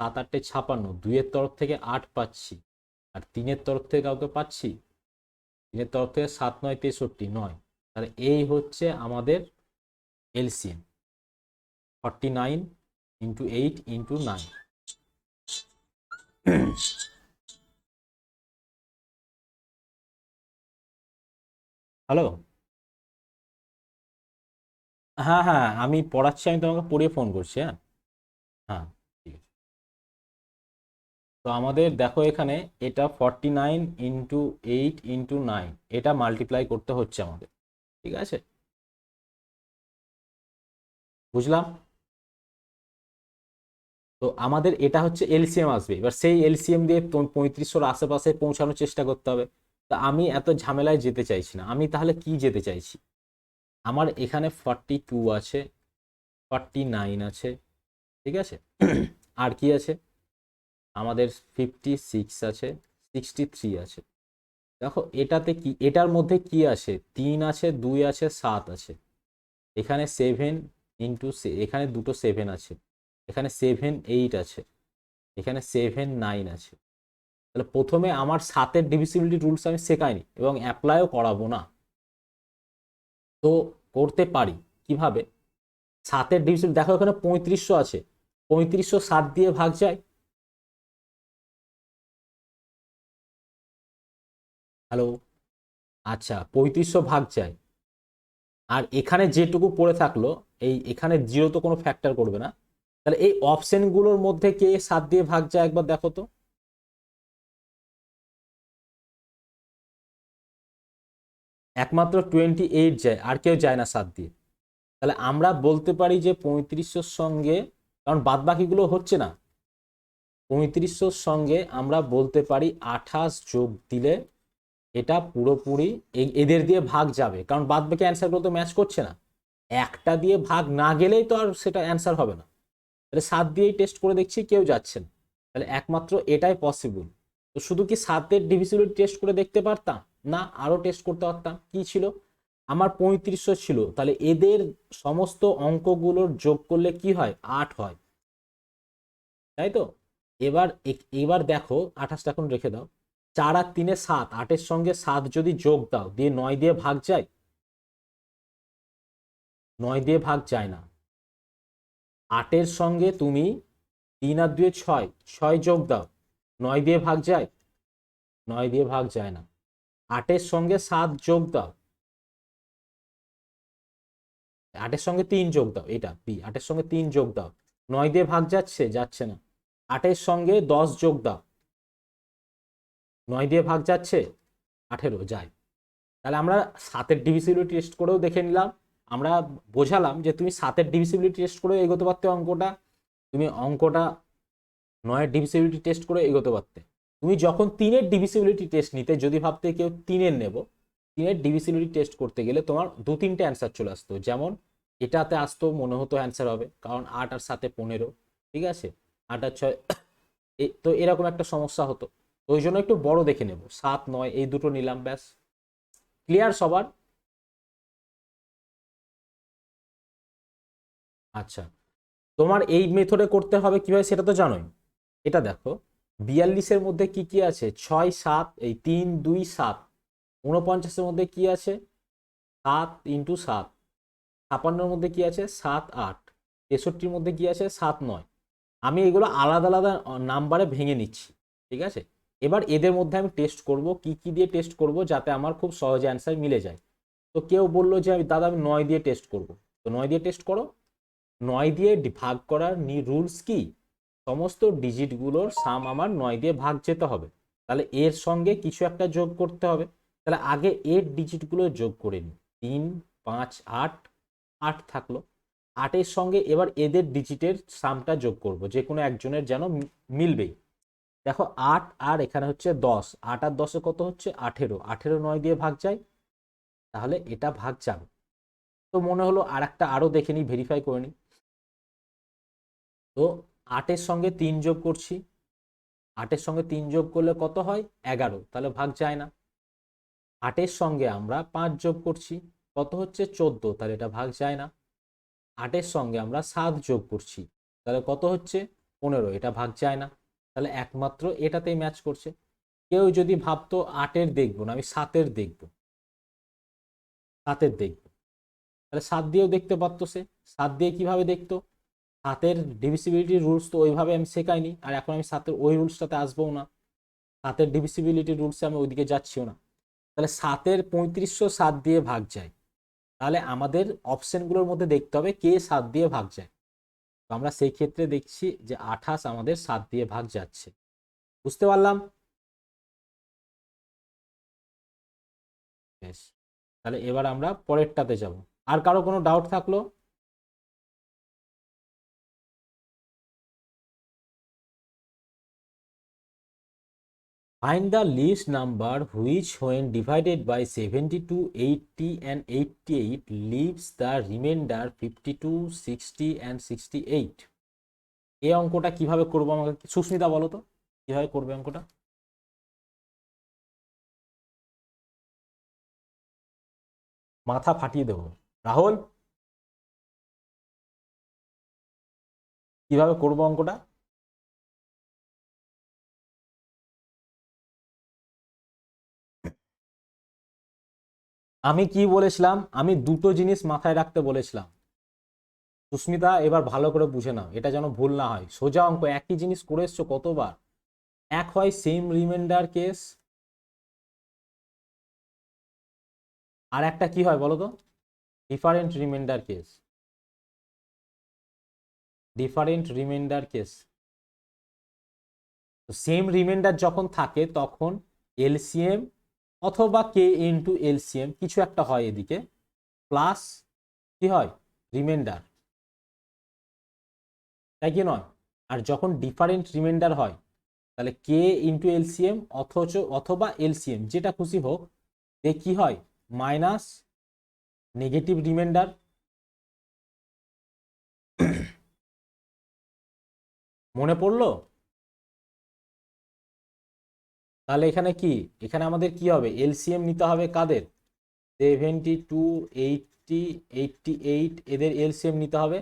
A: 7 8 56, 2-এর তরফ থেকে 8 পাচ্ছি, আর 3-এর তরফ থেকে কাউকে পাচ্ছি, 3-এর তরফ থেকে 7 9 63 9। তাহলে এই হচ্ছে আমাদের এলসিএম, 49 ইন্টু 8 ইন্টু 9। হ্যালো। হ্যাঁ হ্যাঁ, আমি পড়াচ্ছি, আমি তোমাকে পড়িয়ে ফোন করছি। হ্যাঁ হ্যাঁ, ঠিক আছে। তো আমাদের দেখো এখানে এটা 49 × 8 × 9, এটা মাল্টিপ্লাই করতে হচ্ছে আমাদের, ঠিক আছে? বুঝলাম। তো আমাদের এটা হচ্ছে এলসিএম আসবে, এবার সেই এলসিএম দিয়ে 3500-র আশেপাশে পৌঁছানোর চেষ্টা করতে হবে। তা আমি এত ঝামেলায় যেতে চাইছি না, আমি তাহলে কি যেতে চাইছি? আমার এখানে 42 আছে, 49 আছে, ঠিক আছে? আর কি আছে? আমাদের 56 আছে, 63 আছে। দেখো এটাতে কি, এটার মধ্যে কি আছে? 3 আছে, 2 আছে, 7 আছে। এখানে 7 ইন্টু, এখানে দুটো 7 আছে, এখানে 7 8 আছে, এখানে 7 9 আছে। তাহলে প্রথমে আমার 7-এর ডিভিসিবিলিটি রুলস আমি শেখাইনি এবং অ্যাপ্লাইও করাবো না। তো করতে পারি কিভাবে? 7-এর ডিভিসিবিলিটি দেখো, এখানে 3500 আছে, 3500 7 দিয়ে ভাগ যায়। হ্যালো। আচ্ছা, 3500 ভাগ যায়। আর এখানে যেটুকু পড়ে থাকলো, এই এখানে জিরো তো কোনো ফ্যাক্টর করবে না। তাহলে এই অপশনগুলোর মধ্যে কে 7 দিয়ে ভাগ যায় একবার দেখো তো। একমাত্র 28 যায়, আর কেউ যায় না 7 দিয়ে। তাহলে আমরা বলতে পারি যে 3500-র সঙ্গে, কারণ বাদ বাকিগুলো হচ্ছে না, 3500-র সঙ্গে আমরা বলতে পারি 28 যোগ দিলে এটা পুরোপুরি এদের দিয়ে ভাগ যাবে, কারণ বাদ বাকি অ্যান্সারগুলো তো ম্যাচ করছে না। একটা দিয়ে ভাগ না গেলেই তো আর সেটা অ্যান্সার হবে না। তাহলে 7 দিয়েই টেস্ট করে দেখছি, কেউ যাচ্ছে না। তাহলে একমাত্র এটাই পসিবল। তো শুধু কি 7-এর ডিভিসিবিলিটি টেস্ট করে দেখতে পারতাম? না, আরও টেস্ট করতে পারতাম। কি ছিল? আমার 3500 ছিল, তাহলে এদের সমস্ত অঙ্কগুলোর যোগ করলে কি হয়? 8 হয়, তাই তো? এবার এবার দেখো, 28টা এখন রেখে দাও। 4 আর 3 7, 8-এর সঙ্গে 7 যদি যোগ দাও, দিয়ে 9 দিয়ে ভাগ যায়? 9 দিয়ে ভাগ যায় না। 8-এর সঙ্গে তুমি 3 আর 2 6, 6 যোগ দাও, 9 দিয়ে ভাগ যায়? 9 দিয়ে ভাগ যায় না। 8-এর সঙ্গে 7 যোগ দাও, 8-এর সঙ্গে 3 যোগ দাও, এটা বি, 8-এর সঙ্গে 3 যোগ দাও, 9 দিয়ে ভাগ যাচ্ছে? যাচ্ছে না। 8-এর সঙ্গে 10 যোগ দাও, 9 দিয়ে ভাগ যাচ্ছে? 18 যায়। তাহলে আমরা 7-এর ডিভিসিবিলিটি টেস্ট করেও দেখে নিলাম, আমরা বোঝালাম যে তুমি 7-এর ডিভিসিবিলিটি টেস্ট করেও এগোতে পারতে অঙ্কটা, তুমি অঙ্কটা 9-এর ডিভিসিবিলিটি টেস্ট করে এগোতে পারতে। তুমি যখন 3-এর ডিভিসিবিলিটি টেস্ট নিতে, যদি ভাবতে কেউ 3-এর নেব, 3-এর ডিভিসিবিলিটি টেস্ট করতে গেলে তোমার 2-3টে অ্যান্সার চলে আসতো। যেমন এটাতে আসতো, মনে হতো অ্যান্সার হবে, কারণ 8 আর 7-এ 15, ঠিক আছে? 8 আর 6, তো এরকম একটা সমস্যা হতো। তো ওই জন্য একটু বড় দেখে নেব, 7 9 এই দুটো নিলাম, ব্যাস। ক্লিয়ার সবার? আচ্ছা, তোমার এই মেথডে করতে হবে কিভাবে সেটা তো জানোই। এটা দেখো, 42-এর মধ্যে কি কি আছে? 6 7, এই 3 2 7। 49-এর মধ্যে কি আছে? 7 × 7। 56-এর মধ্যে কি আছে? 7 8। 63-র মধ্যে কি আছে? 7 9। আমি এগুলো আলাদা আলাদা নাম্বারে ভেঙে নিচ্ছি, ঠিক আছে? এবার এদের মধ্যে আমি টেস্ট করব, কি কি দিয়ে টেস্ট করব যাতে আমার খুব সহজে অ্যান্সার মিলে যায়। তো কেউ বললো যে আমি, দাদা আমি 9 দিয়ে টেস্ট করব। তো 9 দিয়ে টেস্ট করো। 9 দিয়ে ভাগ করার রুলস কি? সমস্ত ডিজিটগুলোর সাম আমার 9 দিয়ে ভাগ যেতে হবে। তাহলে এর সঙ্গে কিছু একটা যোগ করতে হবে। তাহলে আগে এর ডিজিটগুলো যোগ করে নিই। 3 5 8, 8 থাকলো। 8-এর সঙ্গে এবার এদের ডিজিটের সামটা যোগ করব, যে কোনো একজনের যেন মিলবেই। দেখো 8 আর এখানে হচ্ছে 10, 8 আর 10-এ কত হচ্ছে? 18। 18 9 দিয়ে ভাগ যায়, তাহলে এটা ভাগ যাবে। তো মনে হলো আর একটা আরও দেখে নিই, ভেরিফাই করে নিই। তো 8-এর সঙ্গে 3 যোগ করছি, 8-এর সঙ্গে 3 যোগ করলে কত হয়? 11, তাহলে ভাগ যায় না। 8-এর সঙ্গে আমরা 5 যোগ করছি, কত হচ্ছে? 14, তাহলে এটা ভাগ যায় না। 8-এর সঙ্গে আমরা 7 যোগ করছি, তাহলে কত হচ্ছে? 15, এটা ভাগ যায় না। তাহলে একমাত্র এটাতেই ম্যাচ করছে। কেউ যদি ভাবতো 8-এর দেখবো না, আমি 7-এর দেখবো, 7-এর দেখবো, তাহলে 7 দিয়েও দেখতে পারতো সে। 7 দিয়ে কিভাবে দেখতো? সাতের ডিভিসিবিলিটি রুলস তো ওইভাবে আমি শেখাইনি, আর এখন আমি সাতের ওই রুলসটাতে আসবো না, সাতের ডিভিসিবিলিটি রুলসে আমি ওইদিকে যাচ্ছিও না। তাহলে সাতের 3507 দিয়ে ভাগ যায়, তাহলে আমাদের অপশনগুলোর মধ্যে দেখতে হবে কে 7 দিয়ে ভাগ যায়। তো আমরা সেই ক্ষেত্রে দেখছি যে 28 আমাদের 7 দিয়ে ভাগ যাচ্ছে। বুঝতে পারলাম? বেশ, তাহলে এবার আমরা পরেরটাতে যাব। আর কারো কোনো ডাউট থাকলো? Find the least number which when divided by 72, 80 and 88 leaves the remainder 52, 60 and 68. এই অঙ্কটা কিভাবে করবো আমাকে সুস্মিতা বলো তো, কিভাবে করবে অঙ্কটা? মাথা ফাটিয়ে দেবো। রাহুল, কিভাবে করবো অঙ্কটা? আমি কি বলেছিলাম? আমি দুটো জিনিস মাথায় রাখতে বলেছিলাম। সুস্মিতা এবার ভালো করে বুঝে নাও, এটা যেন ভুল না হয়। সোজা অঙ্ক, একই জিনিস করে এসছো কতবার। এক হয় সেম রিমাইন্ডার কেস, আর একটা কি হয় বলো তো? Different reminder case. Different reminder case. Same reminder যখন থাকে তখন এলসিএম অথবা কে ইন্টু এলসিএম কিছু একটা হয় এদিকে, প্লাস কি হয় রিমাইন্ডার, তাই কি নয়? আর যখন ডিফারেন্ট রিমাইন্ডার হয় তাহলে কে ইন্টু এলসিএম অথবা এলসিএম যেটা খুশি হোক, এ কি হয় মাইনাস নেগেটিভ রিমাইন্ডার। মনে পড়লো? তাহলে এখানে কি, এখানে আমাদের কি হবে, এলসিএম নিতে হবে কাদের? 72, 80, 88 এদের এলসিএম নিতে হবে।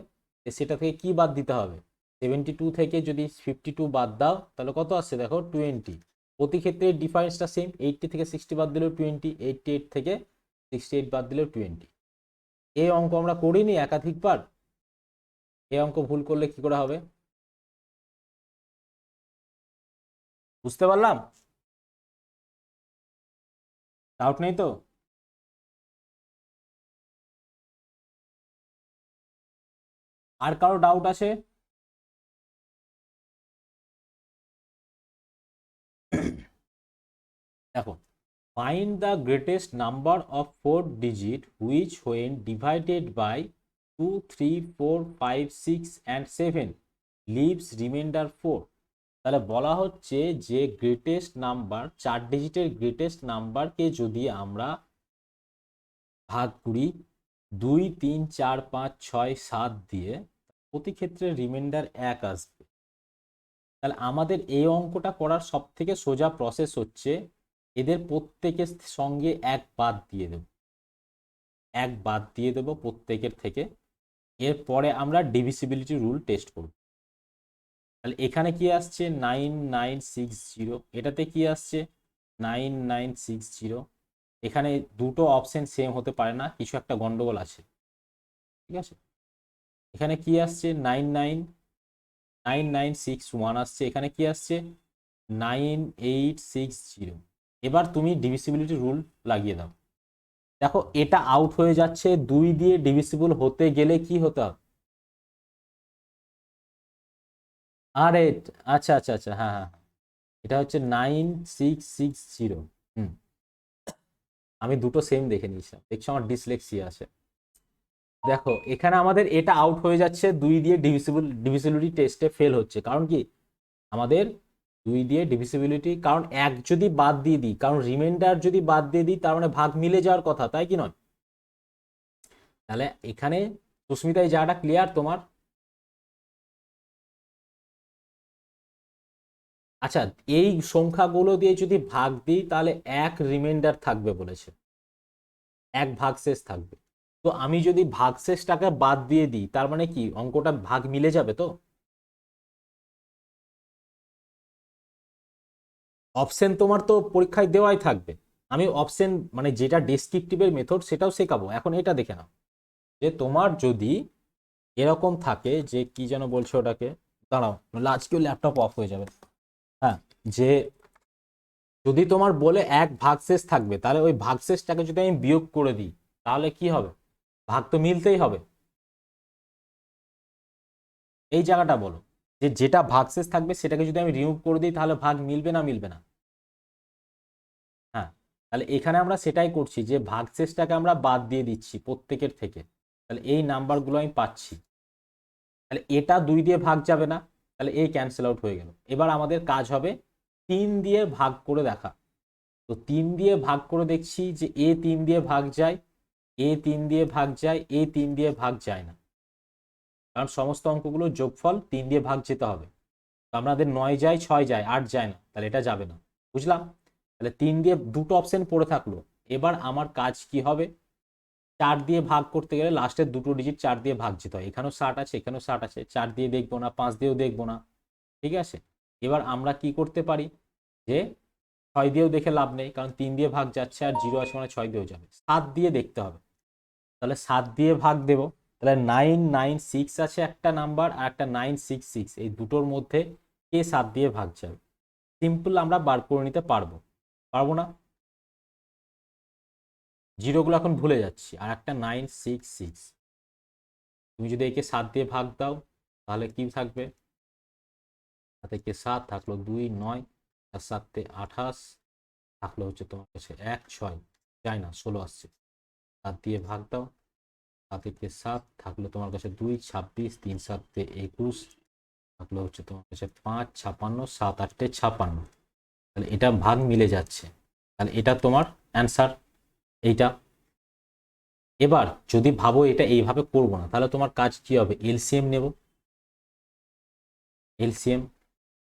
A: সেটা থেকে কি বাদ দিতে হবে? 72 থেকে যদি 52 বাদ দাও তাহলে কত আসছে দেখো, 20। প্রতি ক্ষেত্রে ডিফারেন্সটা সেম, 80 থেকে 60 বাদ দিলেও 20, 88 থেকে 68 বাদ দিলেও 20। এই অঙ্ক আমরা করিনি একাধিকবার? এই অঙ্ক ভুল করলে কি করে হবে? বুঝতে পারলাম? ডাউট নেই তো? আর কারো ডাউট আছে? দেখো, find the greatest number of 4 digit which when divided by 2, 3, 4, 5, 6 and 7 leaves remainder 4। তাহলে বলা হচ্ছে যে গ্রেটেস্ট নাম্বার, 4 ডিজিটের গ্রেটেস্ট নাম্বারকে যদি আমরা ভাগ করি 2, 3, 4, 5, 6, 7 দিয়ে, প্রতি ক্ষেত্রে রিমাইন্ডার 1 আসবে। তাহলে আমাদের এই অঙ্কটা করার সব থেকে সোজা প্রসেস হচ্ছে এদের প্রত্যেকের সঙ্গে 1 বাদ দিয়ে দেব, 1 বাদ দিয়ে দেব প্রত্যেকের থেকে। এরপরে আমরা ডিভিসিবিলিটি রুল টেস্ট করব। তাহলে এখানে কি আসছে 9960, এটাতে কি আসছে 9960। এখানে দুটো অপশন সেম হতে পারে না, কিছু একটা গন্ডগোল আছে, ঠিক আছে? এখানে কি আসছে 9961 আসছে, এখানে কি আসছে 9860। এবার তুমি ডিভিসিবিলিটি রুল লাগিয়ে দাও। দেখো এটা আউট হয়ে যাচ্ছে, 2 দিয়ে ডিভিসিবল হতে গেলে কি হতে হবে? আরে আচ্ছা আচ্ছা আচ্ছা, হ্যাঁ হ্যাঁ, এটা হচ্ছে 9660। হুম, আমি দুটো সেম দেখে নিয়েছিলাম, দেখছো আমার ডিসলেক্সিয়া আছে। দেখো এখানে আমাদের এটা আউট হয়ে যাচ্ছে, 2 দিয়ে ডিভিসিবিলিটি টেস্টে ফেল হচ্ছে। কারণ কি, আমাদের 2 দিয়ে ডিভিসিবিলিটি, কারণ 1 যদি বাদ দিয়ে দিই, কারণ রিমাইন্ডার যদি বাদ দিয়ে দিই তার মানে ভাগ মিলে যাওয়ার কথা, তাই কি নয়? তাহলে এখানে সুস্মিতা এই জায়গাটা ক্লিয়ার তোমার? আচ্ছা, এই সংখ্যাগুলো দিয়ে যদি ভাগ দিই তাহলে 1 রিমাইন্ডার থাকবে বলেছে, 1 ভাগশেষ থাকবে। তো আমি যদি ভাগশেষটাকে বাদ দিয়ে দিই তার মানে কি অঙ্কটা ভাগ মিলে যাবে তো? অপশন তোমার তো পরীক্ষায় দেওয়াই থাকবে। আমি অপশন মানে যেটা ডেসক্রিপটিভের মেথড সেটাও শেখাবো। এখন এটা দেখে নাও যে তোমার যদি এরকম থাকে যে কি যেন বলছে ওটাকে, দাঁড়াও নাহলে আজকেও ল্যাপটপ অফ হয়ে যাবে। হ্যাঁ, যে যদি তোমার বলে এক ভাগশেষ থাকবে, তাহলে ওই ভাগশেষটাকে যদি আমি বিয়োগ করে দিই তাহলে কি হবে? ভাগ তো মিলতেই হবে। এই জায়গাটা বলো, যে যেটা ভাগশেষ থাকবে সেটাকে যদি আমি রিমুভ করে দিই তাহলে ভাগ মিলবে না মিলবে না? হ্যাঁ, তাহলে এখানে আমরা সেটাই করছি যে ভাগশেষটাকে আমরা বাদ দিয়ে দিচ্ছি প্রত্যেকের থেকে, তাহলে এই নাম্বারগুলো আমি পাচ্ছি। তাহলে এটা 2 দিয়ে ভাগ যাবে না, তাহলে এই ক্যান্সেল আউট হয়ে গেল। এবার আমাদের কাজ হবে 3 দিয়ে ভাগ করে দেখা। তো 3 দিয়ে ভাগ করে দেখছি যে এ 3 দিয়ে ভাগ যায়, এ 3 দিয়ে ভাগ যায়, এ 3 দিয়ে ভাগ যায় না, কারণ সমস্ত অঙ্কগুলো যোগফল 3 দিয়ে ভাগ যেতে হবে। তো আমাদের 9 যায়, 6 যায়, 8 যায় না, তাহলে এটা যাবে না। বুঝলাম? তাহলে 3 দিয়ে দুটো অপশন পড়ে থাকলো। এবার আমার কাজ কি হবে? 4 দিয়ে ভাগ করতে গেলে লাস্টের দুটো ডিজিট 4 দিয়ে ভাগ যেতে হয়। এখানেও 60 আছে, এখানেও 60 আছে, 4 দিয়ে দেখবো না, 5 দিয়েও দেখবো না। ঠিক আছে, এবার আমরা কি করতে পারি, যে 6 দিয়েও দেখে লাভ নেই, কারণ 3 দিয়ে ভাগ যাচ্ছে আর 0 আছে মানে 6 দিয়েও যাবে, 7 দিয়ে দেখতে হবে। তাহলে 7 দিয়ে ভাগ দেব, তাহলে 996 আছে একটা নাম্বার, আর একটা 966, এই দুটোর মধ্যে কে 7 দিয়ে ভাগ যাবে? সিম্পল আমরা বার করে নিতে পারবো, পারবো না? জিরোগুলো এখন ভুলে যাচ্ছি। আর একটা 966, তুমি যদি একে 7 দিয়ে ভাগ দাও তাহলে কি থাকবে? হাতে কে 7 থাকলো 2, 9 আর 7 28 থাকলো হচ্ছে তোমার কাছে 1, 6 যায় না, 16 আসছে। 7 দিয়ে ভাগ দাও, 7 কে 7 থাকলো তোমার কাছে 2, 26, 3 7 21 থাকলো হচ্ছে তোমার কাছে 5, 56, 7 8 56। তাহলে এটা ভাগ মিলে যাচ্ছে, তাহলে এটা তোমার অ্যান্সার এইটা। এবার যদি ভাবো এটা এইভাবে করবো না, তাহলে তোমার কাজ কি হবে? এলসিএম নেব। এলসিএম,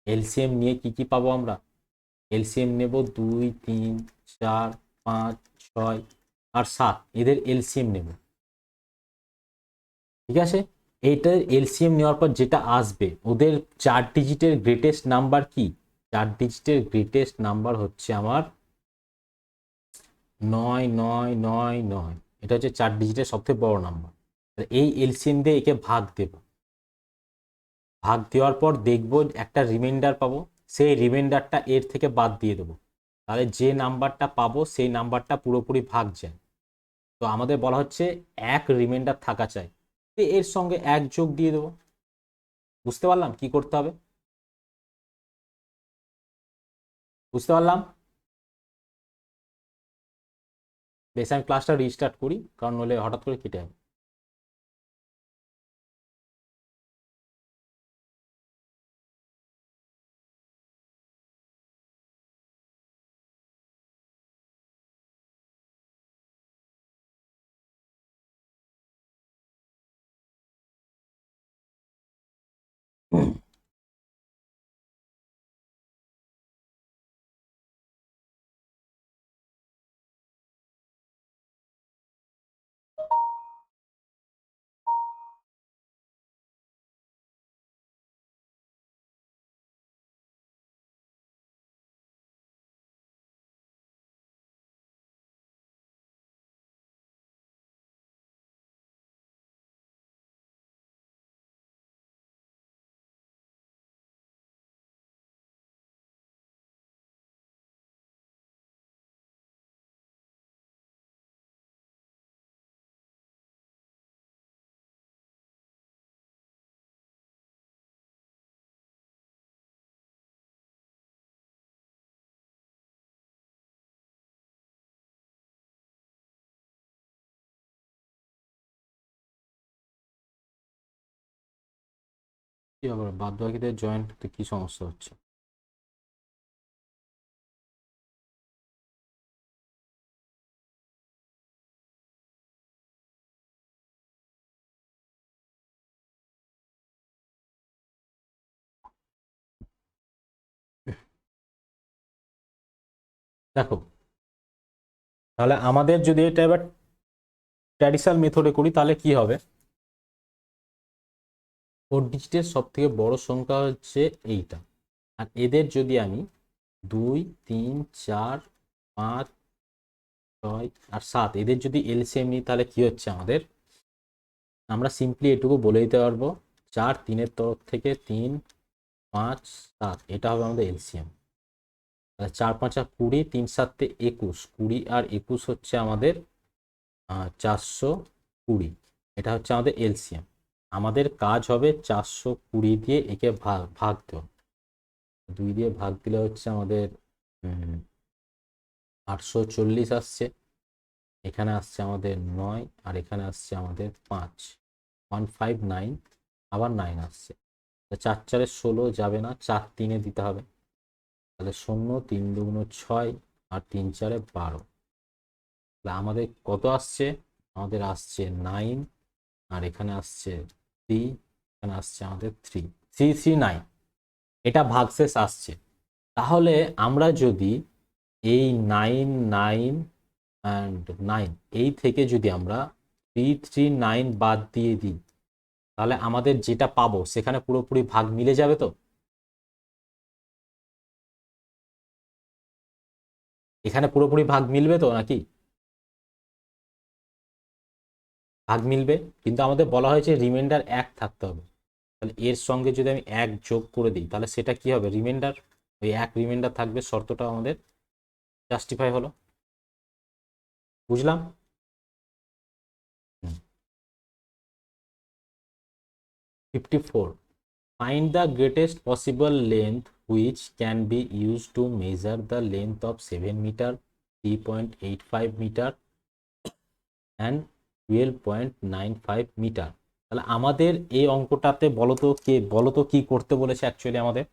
A: এলসিএম নিয়ে কি কি পাবো আমরা? এলসিএম নেব 2, 3, 4, 5, 6 আর 7, এদের এলসিএম নেব। ঠিক আছে, এইটার এলসিএম নেওয়ার পর যেটা আসবে, ওদের 4 ডিজিটের গ্রেটেস্ট নাম্বার কি? 4 ডিজিটের গ্রেটেস্ট নাম্বার হচ্ছে আমার 9999। এটা হচ্ছে 4 ডিজিটের সবথেকে বড় নাম্বার। এই এলসিএম দিয়ে একে ভাগ দেব। ভাগ দেওয়ার পর দেখব একটা রিমাইন্ডার পাবো, সেই রিমাইন্ডারটা এর থেকে বাদ দিয়ে দেবো। তাহলে যে নাম্বারটা পাবো সেই নাম্বারটা পুরোপুরি ভাগ যায়। তো আমাদের বলা হচ্ছে এক রিমাইন্ডার থাকা চাই, এর সঙ্গে 1 যোগ দিয়ে দেবো। বুঝতে পারলাম কি করতে হবে? বুঝতে পারলাম। বেশ, আমি ক্লাসটা রিস্টার্ট করি, কারণ নইলে হঠাৎ করে কেটে যাবে। কি হবে? বাদ বাকিদের জয়েন্ট হতে কি সমস্যা হচ্ছে? দেখো, তাহলে আমাদের যদি এটা এবার ট্র্যাডিশনাল মেথডে করি তাহলে কি হবে? 4 ডিজিটের সব থেকে বড় সংখ্যা হচ্ছে এইটা, আর এদের যদি আমি 2, 3, 4, 5, 6 আর 7 এদের যদি এলসিএম নিই তাহলে কি হচ্ছে আমাদের? আমরা সিম্পলি এটুকু বলে দিতে পারবো 4 3-এর তরফ থেকে 3 5 7, এটা হবে আমাদের এলসিএম। 4 5 20, 3 7 21, 20 আর 21 হচ্ছে আমাদের 420, এটা হচ্ছে আমাদের এলসিএম। আমাদের কাজ হবে 420 দিয়ে একে ভাগ দেওয়া। 2 দিয়ে ভাগ দিলে হচ্ছে আমাদের 840 আসছে, এখানে আসছে আমাদের 9, আর এখানে আসছে আমাদের 5, 159, আবার 9 আসছে। 4 4 16 যাবে না, 4 3-এ দিতে হবে, তাহলে 0 3 2 6 আর 3 4 12। তাহলে আমাদের কত আসছে? আমাদের আসছে 9, আর এখানে আসছে 3, এখানে আসছে আমাদের 339, এটা ভাগশেষ আসছে। তাহলে আমরা যদি এই 9 9 অ্যান্ড 9 এই থেকে যদি আমরা 339 বাদ দিয়ে দিই, তাহলে আমাদের যেটা পাবো সেখানে পুরোপুরি ভাগ মিলে যাবে তো? এখানে পুরোপুরি ভাগ মিলবে তো নাকি? ভাগ মিলবে, কিন্তু আমাদের বলা হয়েছে রিমাইন্ডার 1 থাকতে হবে। তাহলে এর সঙ্গে যদি আমি 1 যোগ করে দিই, তাহলে সেটা কি হবে? রিমাইন্ডার, ওই 1 রিমাইন্ডার থাকবে, শর্তটা আমাদের জাস্টিফাই হলো। বুঝলাম? 54, find the greatest possible length which can be used to measure the length of 7 meter, 3.85 meter and 12.95 metre. তাহলে আমাদের এই অঙ্কটাতে বলতো কি করতে বলেছে অ্যাকচুয়ালি আমাদের?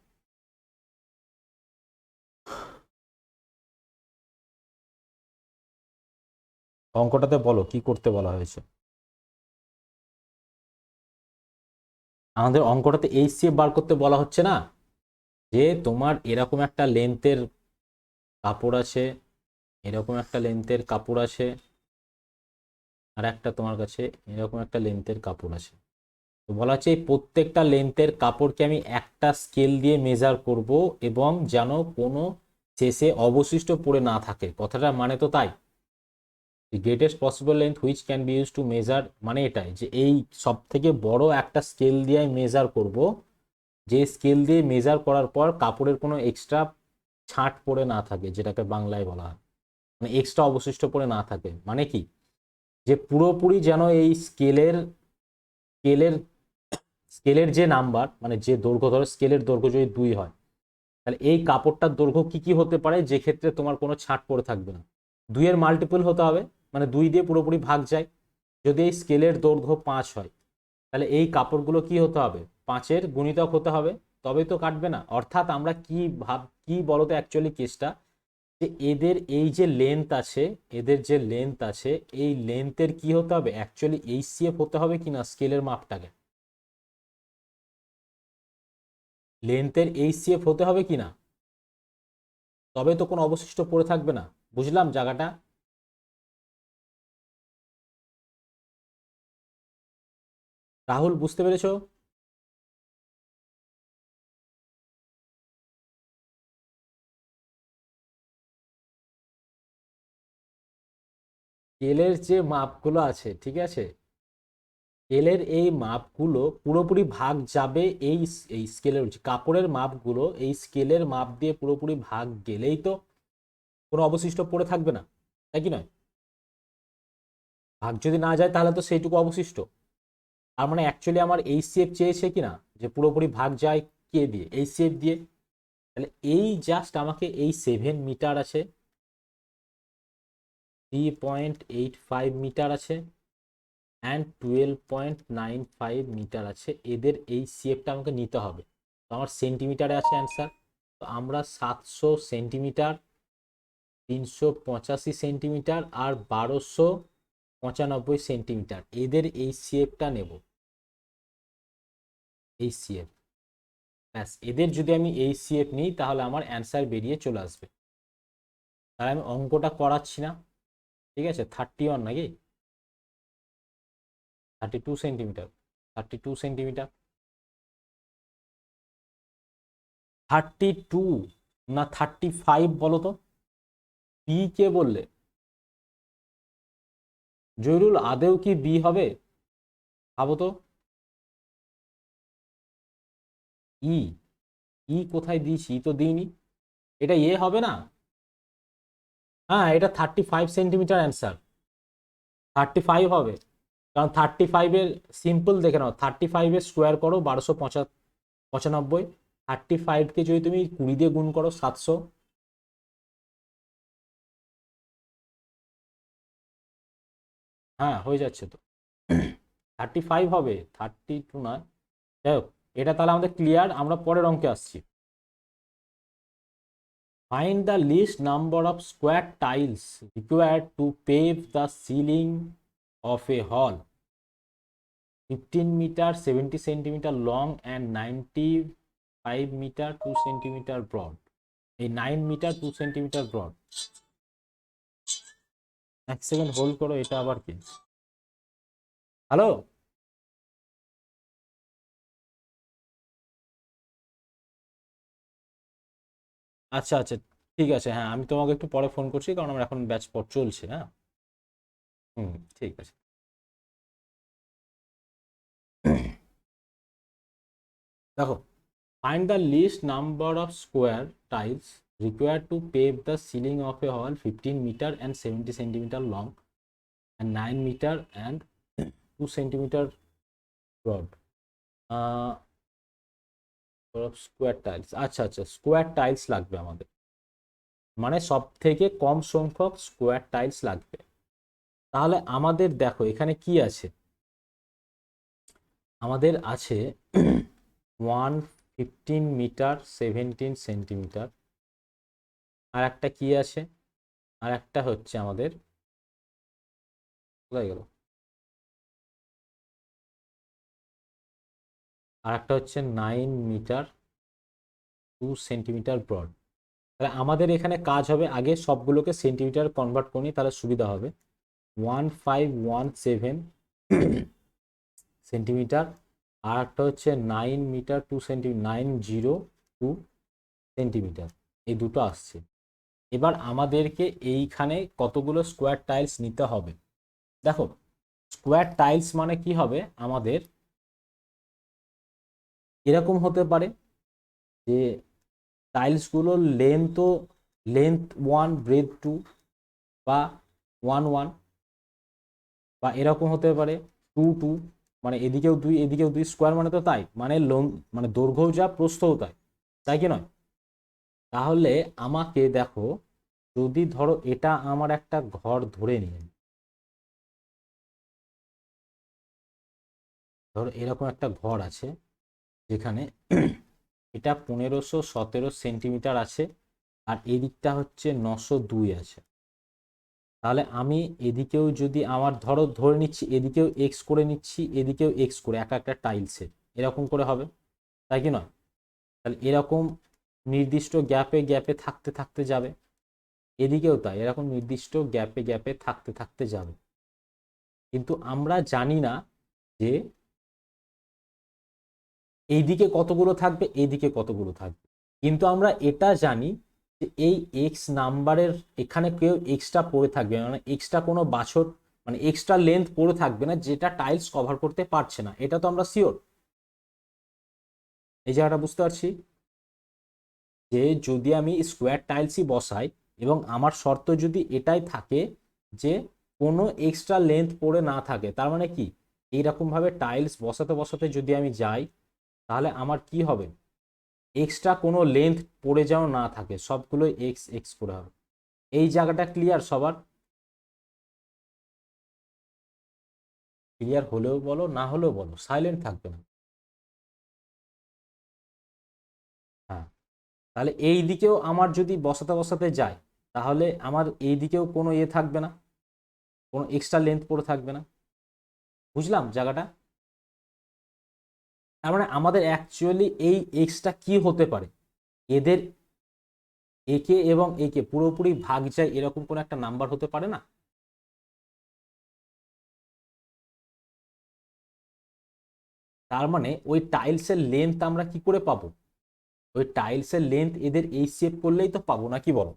A: অঙ্কটাতে বলো কি করতে বলা হয়েছে? আমাদের অঙ্কটাতে এইচসিএফ বার করতে বলা হচ্ছে না, যে তোমার এরকম একটা লেন্থের কাপড় আছে, এরকম একটা লেন্থের কাপড় আছে, আর একটা তোমার কাছে এরকম একটা লেন্থের কাপড় আছে। তো বলা হচ্ছে এই প্রত্যেকটা লেন্থের কাপড়কে আমি একটা স্কেল দিয়ে মেজার করব, এবং যেন কোনো শেষে অবশিষ্ট পড়ে না থাকে। কথাটা মানে তো তাই, greatest possible length which can be use to measure, মানে এটাই যে এই সব থেকে বড় একটা স্কেল দিয়ে আমি মেজার করব, যে স্কেল দিয়ে মেজার করার পর কাপড়ের কোনো এক্সট্রা ছাঁট পড়ে না থাকে, যেটাকে বাংলায় বলা হয়, মানে এক্সট্রা অবশিষ্ট পড়ে না থাকে। মানে কি, যে পুরোপুরি যেন এই স্কেলের স্কেলের যে নাম্বার, মানে যে দৈর্ঘ্য, ধরো স্কেলের দৈর্ঘ্য যদি 2 হয়, তাহলে এই কাপড়টার দৈর্ঘ্য কি কি হতে পারে যে ক্ষেত্রে তোমার কোনো ছাঁট পড়ে থাকবে না? 2 এর মাল্টিপল হতে হবে, মানে 2 দিয়ে পুরোপুরি ভাগ যায়। যদি এই স্কেলের দৈর্ঘ্য 5 হয়, তাহলে এই কাপড়গুলো কি হতে হবে? 5-এর গুণিতক হতে হবে, তবেই তো কাটবে না। অর্থাৎ আমরা কি বলতো অ্যাকচুয়ালি কেসটা, যে এদের এই যে লেন্থ আছে, এদের যে লেন্থ আছে, এই লেন্থের কি হতে হবে? অ্যাকচুয়ালি এইচসিএফ হতে হবে কিনা স্কেলের মাপটাকে, লেন্থের এইচসিএফ হতে হবে কিনা, তবে তো কোনো অবশিষ্ট পড়ে থাকবে না। বুঝলাম জায়গাটা? রাহুল, বুঝতে পেরেছো? স্কেলের যে মাপগুলো আছে, ঠিক আছে, স্কেলের এই মাপগুলো পুরোপুরি ভাগ যাবে এই এই স্কেলের কাপড়ের মাপগুলো এই স্কেলের মাপ দিয়ে পুরোপুরি ভাগ গেলেই তো কোনো অবশিষ্ট পড়ে থাকবে না, তাই কি নয়? ভাগ যদি না যায় তাহলে তো সেইটুকু অবশিষ্ট। আর মানে অ্যাকচুয়ালি আমার এইচসিএফ চেয়েছে কিনা, যে পুরোপুরি ভাগ যায় কে দিয়ে? এইচসিএফ দিয়ে। তাহলে এই জাস্ট আমাকে এই 7 মিটার আছে, 3.85 মিটার আছে, অ্যান্ড 12.95 মিটার আছে, এদের এই সিএফটা আমাকে নিতে হবে। তো আমার সেন্টিমিটারে আছে অ্যান্সার। তো আমরা 700 সেন্টিমিটার, 385 সেন্টিমিটার আর 1295 সেন্টিমিটার, এদের এই সিএফটা নেব। এই সিএফ, ব্যাস, এদের যদি আমি এই সিএফ নিই তাহলে আমার অ্যান্সার বেরিয়ে চলে আসবে। তাহলে আমি অঙ্কটা করাচ্ছি না, ঠিক আছে? 31 নাকি 32 সেন্টিমিটার? 32 সেন্টিমিটার, 32 না 35 বলো তো? বি কে বললে? জয়রুল, আদেও কি বি হবে? ভাবো তো। ই ই কোথায় দিয়েছি? ই তো দিইনি। এটা এ হবে না? হ্যাঁ, এটা 35 সেন্টিমিটার অ্যান্সার। 35 হবে, কারণ 35-এর সিম্পল দেখে নাও, 35-এর স্কোয়ার করো 1295। 35কে যদি তুমি 20 দিয়ে গুণ করো 700। হ্যাঁ, হয়ে যাচ্ছে তো। 35 হবে, 32 নয়। যাই হোক, এটা তাহলে আমাদের ক্লিয়ার। আমরা পরের অঙ্কে আসছি। Find the least number of square tiles required to pave the ceiling of a hall 15 metre 70 centimetre long and 95 metre 2 centimetre broad. এই 9 মিটার 2 সেন্টিমিটার ব্রড। এক সেকেন্ড হোল্ড করো, এটা আবার কি? হ্যালো। আচ্ছা আচ্ছা, ঠিক আছে। হ্যাঁ, আমি তোমাকে একটু পরে ফোন করছি, কারণ আমার এখন ব্যাচ পর চলছে। হ্যাঁ। হুম, ঠিক আছে। দেখো, find the least number of square tiles required to pave the ceiling of a hall 15 meter and 70 centimeter long and 9 meter and 2 centimeter broad. Square tiles, আচ্ছা আচ্ছা, স্কোয়ার টাইলস লাগবে আমাদের, মানে সব থেকে কম সংখ্যক স্কোয়ার টাইলস লাগবে। তাহলে আমাদের দেখো এখানে কি আছে। আমাদের আছে 115 মিটার 17 সেন্টিমিটার। আর একটা কি আছে? আর একটা হচ্ছে আমাদের, কোথায় গেল? আর একটা হচ্ছে 9 মিটার 2 সেন্টিমিটার ব্রড। তাহলে আমাদের এখানে কাজ হবে, আগে সবগুলোকে সেন্টিমিটার কনভার্ট করি, তাহলে সুবিধা হবে। 1517 সেন্টিমিটার। আর একটা হচ্ছে 9 মিটার 2 সেন্টিমিটার, 9002 সেন্টিমিটার। এই দুটো আসছে। এবার আমাদেরকে এইখানে কতগুলো স্কোয়ার টাইলস নিতে হবে। দেখো, স্কোয়ার টাইলস মানে কি হবে আমাদের, এরকম হতে পারে যে টাইলসগুলোর লেন্থ 1 ব্রেথ 2, বা 1 1, বা এরকম হতে পারে 2 2, মানে এদিকেও 2 এদিকেও 2। স্কোয়ার মানে তো তাই, মানে মানে দৈর্ঘ্যও যা প্রস্থও তাই, তাই কি নয়? তাহলে আমাকে দেখো, যদি ধরো এটা আমার একটা ঘর ধরে নিয়ে, ধরো এরকম একটা ঘর আছে, যেখানে এটা 1517 সেন্টিমিটার আছে, আর এদিকটা হচ্ছে 902 আছে। তাহলে আমি এদিকেও যদি আমার ধরে নিচ্ছি, এদিকেও এক্স করে নিচ্ছি, এদিকেও এক্স করে, একটা টাইলসে এরকম করে হবে, তাই কি নয়? তাহলে এরকম নির্দিষ্ট গ্যাপে গ্যাপে থাকতে থাকতে যাবে। এদিকেও তাই, এরকম নির্দিষ্ট গ্যাপে গ্যাপে থাকতে থাকতে যাবে। কিন্তু আমরা জানি না যে এইদিকে কতগুলো থাকবে, এইদিকে কতগুলো থাকবে। কিন্তু আমরা এটা জানি যে এই এক্স নাম্বারের এখানে কেউ এক্সট্রা পড়ে থাকবে, মানে এক্সট্রা কোনো বাছর, মানে এক্সট্রা লেন্থ পড়ে থাকবে না, যেটা টাইলস কভার করতে পারছে না। এটা তো আমরা শিওর। এই জায়গাটা বুঝতে পারছি যে যদি আমি স্কোয়ার টাইলসই বসাই, এবং আমার শর্ত যদি এটাই থাকে যে কোনো এক্সট্রা লেন্থ পড়ে না থাকে, তার মানে কি, এইরকম ভাবে টাইলস বসাতে বসাতে যদি আমি যাই, তাহলে আমার কি হবে, এক্সট্রা কোনো লেন্থ পড়ে যেন না থাকে, সবগুলোই এক্স এক্স করে হবে। এই জায়গাটা ক্লিয়ার সবার? ক্লিয়ার হলেও বলো, না হলেও বলো, সাইলেন্ট থাকবে না। হ্যাঁ, তাহলে এই দিকেও আমার যদি বসাতে বসাতে যায়, তাহলে আমার এই দিকেও কোনো ইয়ে থাকবে না, কোনো এক্সট্রা লেন্থ পড়ে থাকবে না। বুঝলাম জায়গাটা? তার মানে আমাদের অ্যাকচুয়ালি এই এক্সটা কি হতে পারে, এদের একে এবং একে পুরোপুরি ভাগ যায় এরকম কোনো একটা নাম্বার হতে পারে না? তার মানে ওই টাইলসের লেন্থ আমরা কি করে পাবো? ওই টাইলসের লেন্থ এদের এই শেপ করলেই তো পাবো, নাকি বলো?